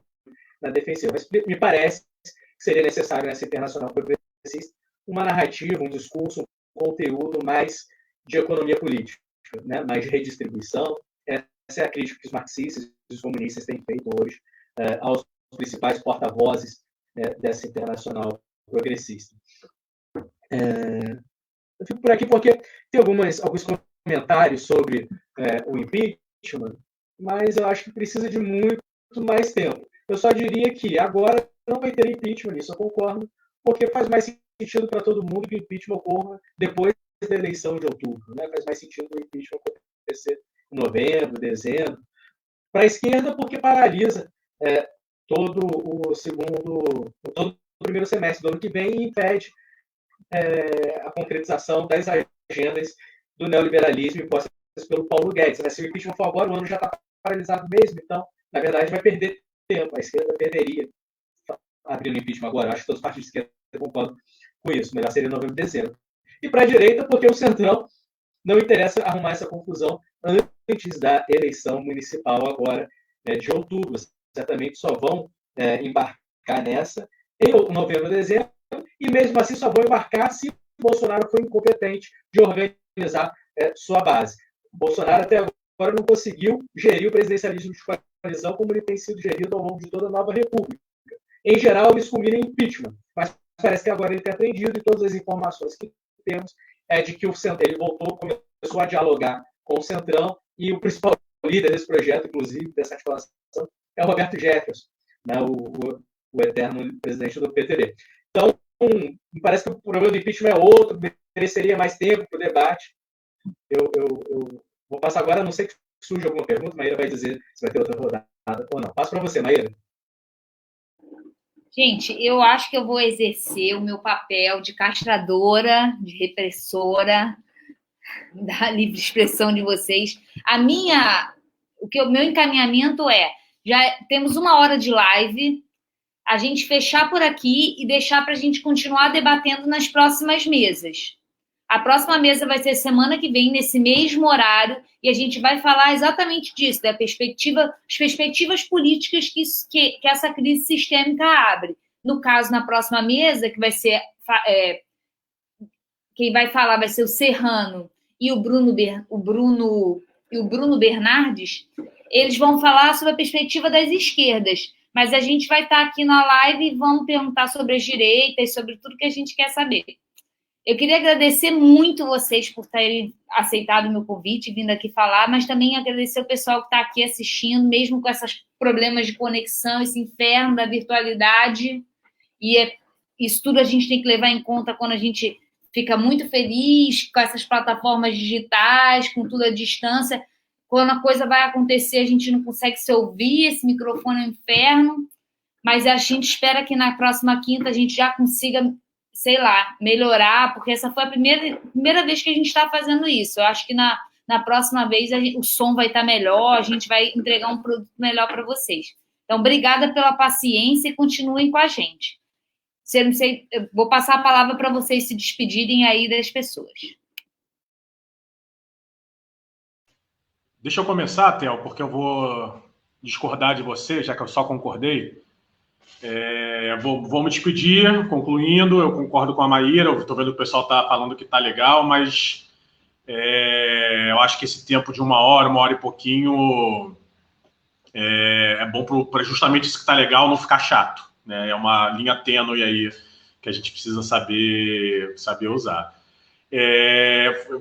na defensiva. Mas me parece que seria necessário nessa Internacional Progressista uma narrativa, um discurso, um conteúdo mais de economia política, né? Mais de redistribuição. Essa é a crítica que os marxistas e os comunistas têm feito hoje aos principais porta-vozes dessa Internacional Progressista. Eu fico por aqui porque tem alguns comentários sobre o impeachment, mas eu acho que precisa de muito mais tempo. Eu só diria que agora não vai ter impeachment, isso eu concordo, porque faz mais sentido para todo mundo que o impeachment ocorra depois da eleição de outubro. Né? Faz mais sentido o impeachment acontecer em novembro, dezembro. Para a esquerda, porque paralisa todo o primeiro semestre do ano que vem e impede a concretização das agendas do neoliberalismo impostas pelo Paulo Guedes. Né? Se o impeachment for agora, o ano já está paralisado mesmo, então, na verdade, vai perder tempo. A esquerda perderia abrindo o impeachment agora. Acho que todos os partidos de esquerda concordam com isso. Melhor seria novembro e dezembro. E para a direita, porque o Centrão não interessa arrumar essa confusão antes da eleição municipal agora de outubro. Certamente só vão embarcar nessa em novembro e dezembro, e mesmo assim só vão embarcar se Bolsonaro for incompetente de organizar sua base. Bolsonaro até agora não conseguiu gerir o presidencialismo de coalizão como ele tem sido gerido ao longo de toda a nova república. Em geral, eles culminam em impeachment, mas parece que agora ele tem aprendido, e todas as informações que temos é de que o Centrão, ele começou a dialogar com o Centrão, e o principal líder desse projeto, inclusive, dessa articulação, é o Roberto Jefferson, né, o eterno presidente do PTB. Então, me parece que o problema do impeachment é outro, mereceria mais tempo para o debate. Eu vou passar agora, a não sei que surge alguma pergunta, Maíra vai dizer se vai ter outra rodada ou não. Passo para você, Maíra. Gente, eu acho que eu vou exercer o meu papel de castradora, de repressora da livre expressão de vocês. O meu encaminhamento é, já temos 1 hora de live, a gente fechar por aqui e deixar para a gente continuar debatendo nas próximas mesas. A próxima mesa vai ser semana que vem, nesse mesmo horário, e a gente vai falar exatamente disso, as perspectivas políticas que essa crise sistêmica abre. No caso, na próxima mesa, que vai ser... quem vai falar vai ser o Serrano e o Bruno Bernardes, eles vão falar sobre a perspectiva das esquerdas, mas a gente vai estar aqui na live e vamos perguntar sobre as direitas, sobre tudo que a gente quer saber. Eu queria agradecer muito vocês por terem aceitado o meu convite e vindo aqui falar, mas também agradecer o pessoal que está aqui assistindo, mesmo com esses problemas de conexão, esse inferno da virtualidade. E isso tudo a gente tem que levar em conta quando a gente fica muito feliz com essas plataformas digitais, com tudo à distância. Quando a coisa vai acontecer, a gente não consegue se ouvir, esse microfone é um inferno, mas a gente espera que na próxima quinta a gente já consiga, sei lá, melhorar, porque essa foi a primeira vez que a gente está fazendo isso. Eu acho que na próxima vez o som vai estar melhor, a gente vai entregar um produto melhor para vocês. Então, obrigada pela paciência e continuem com a gente. Eu vou passar a palavra para vocês se despedirem aí das pessoas. Deixa eu começar, Theo, porque eu vou discordar de você, já que eu só concordei. Vou me despedir, concluindo. Eu concordo com a Maíra, eu estou vendo que o pessoal está falando que está legal, mas eu acho que esse tempo de 1 hora e pouquinho, é bom para justamente isso que está legal não ficar chato, né? É uma linha tênue aí que a gente precisa saber usar.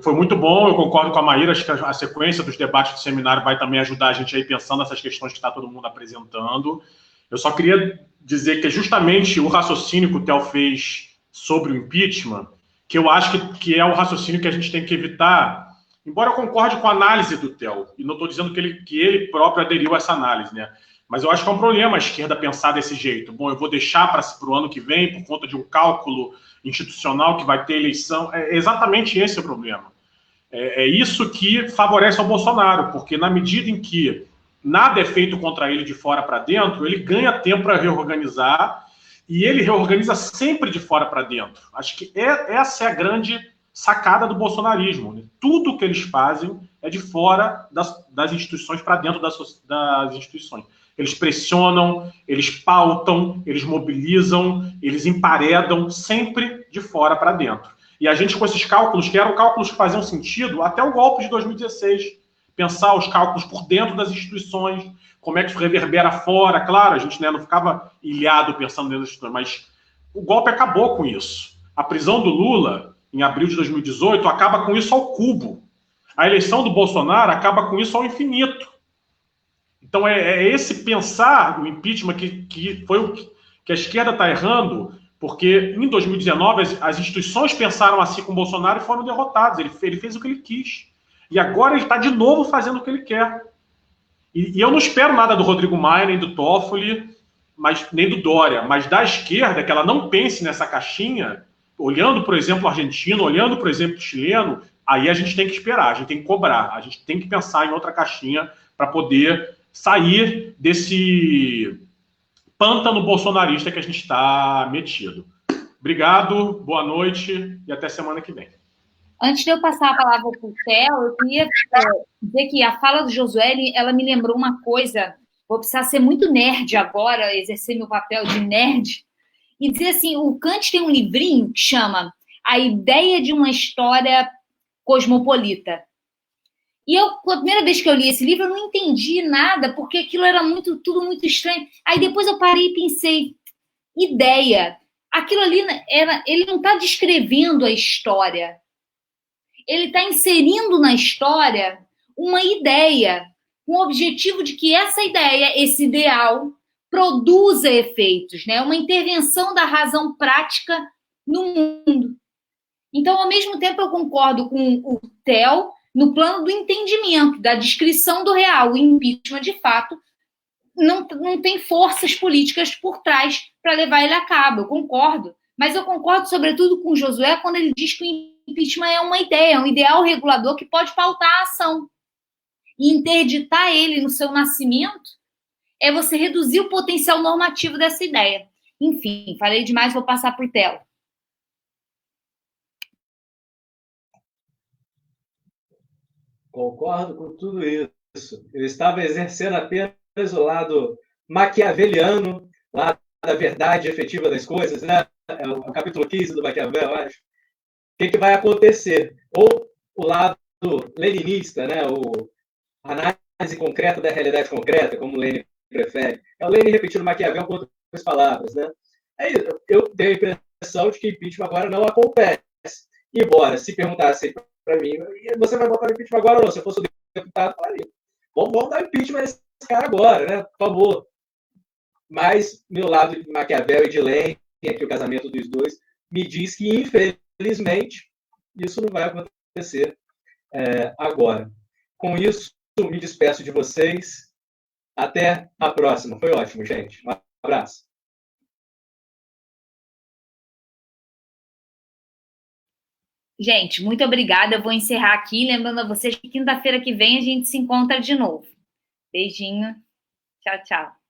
Foi muito bom, eu concordo com a Maíra, acho que a sequência dos debates do seminário vai também ajudar a gente aí pensando nessas questões que está todo mundo apresentando. Eu só queria dizer que é justamente o raciocínio que o Theo fez sobre o impeachment, que eu acho que é o raciocínio que a gente tem que evitar, embora eu concorde com a análise do Theo, e não estou dizendo que ele próprio aderiu a essa análise, né? Mas eu acho que é um problema a esquerda pensar desse jeito. Bom, eu vou deixar para o ano que vem, por conta de um cálculo institucional que vai ter eleição. É exatamente esse o problema. É isso que favorece ao Bolsonaro, porque na medida em que nada é feito contra ele de fora para dentro, ele ganha tempo para reorganizar, e ele reorganiza sempre de fora para dentro. Acho que essa é a grande sacada do bolsonarismo, né? Tudo que eles fazem é de fora das instituições para dentro das instituições. Eles pressionam, eles pautam, eles mobilizam, eles emparedam, sempre de fora para dentro. E a gente, com esses cálculos, que eram cálculos que faziam sentido até o golpe de 2016, pensar os cálculos por dentro das instituições, como é que isso reverbera fora. Claro, a gente, né, não ficava ilhado pensando dentro das instituições, mas o golpe acabou com isso. A prisão do Lula, em abril de 2018, acaba com isso ao cubo. A eleição do Bolsonaro acaba com isso ao infinito. Então, é esse pensar no impeachment que foi o que a esquerda está errando, porque em 2019 as instituições pensaram assim com o Bolsonaro e foram derrotadas. Ele fez o que ele quis. E agora ele está de novo fazendo o que ele quer. E eu não espero nada do Rodrigo Maia, nem do Toffoli, nem do Dória, mas da esquerda, que ela não pense nessa caixinha, olhando, por exemplo, o argentino, olhando, por exemplo, o chileno, aí a gente tem que esperar, a gente tem que cobrar, a gente tem que pensar em outra caixinha para poder sair desse pântano bolsonarista que a gente está metido. Obrigado, boa noite e até semana que vem. Antes de eu passar a palavra para o Theo, eu queria dizer que a fala do Josué, ela me lembrou uma coisa, vou precisar ser muito nerd agora, exercer meu papel de nerd, e dizer assim, o Kant tem um livrinho que chama A Ideia de uma História Cosmopolita. E a primeira vez que eu li esse livro, eu não entendi nada, porque aquilo era tudo muito estranho. Aí depois eu parei e pensei, ideia. Aquilo ali, ele não está descrevendo a história. Ele está inserindo na história uma ideia. com o objetivo de que essa ideia, esse ideal, produza efeitos, né? Uma intervenção da razão prática no mundo. Então, ao mesmo tempo, eu concordo com o Theo no plano do entendimento, da descrição do real. O impeachment, de fato, não tem forças políticas por trás para levar ele a cabo. Eu concordo. Mas eu concordo, sobretudo, com o Josué quando ele diz que o impeachment é uma ideia, é um ideal regulador que pode pautar a ação. E interditar ele no seu nascimento é você reduzir o potencial normativo dessa ideia. Enfim, falei demais, vou passar para o Theo. Concordo com tudo isso. Eu estava exercendo apenas o lado maquiaveliano, lá da verdade efetiva das coisas, né? É o capítulo 15 do Maquiavel, eu acho. O que vai acontecer? Ou o lado leninista, né? A análise concreta da realidade concreta, como o Lenin prefere. É o Lenin repetindo Maquiavel com outras palavras, né? Aí eu tenho a impressão de que impeachment agora não acontece. Embora, se perguntasse para mim, você vai votar no impeachment agora ou não? Se eu fosse o deputado, eu falaria, vamos dar impeachment nesse cara agora, né? Por favor. Mas meu lado de Maquiavel e de Lenin, aqui o casamento dos dois, me diz que, infelizmente, isso não vai acontecer agora. Com isso, me despeço de vocês. Até a próxima. Foi ótimo, gente. Um abraço. Gente, muito obrigada. Eu vou encerrar aqui, lembrando a vocês que quinta-feira que vem a gente se encontra de novo. Beijinho. Tchau, tchau.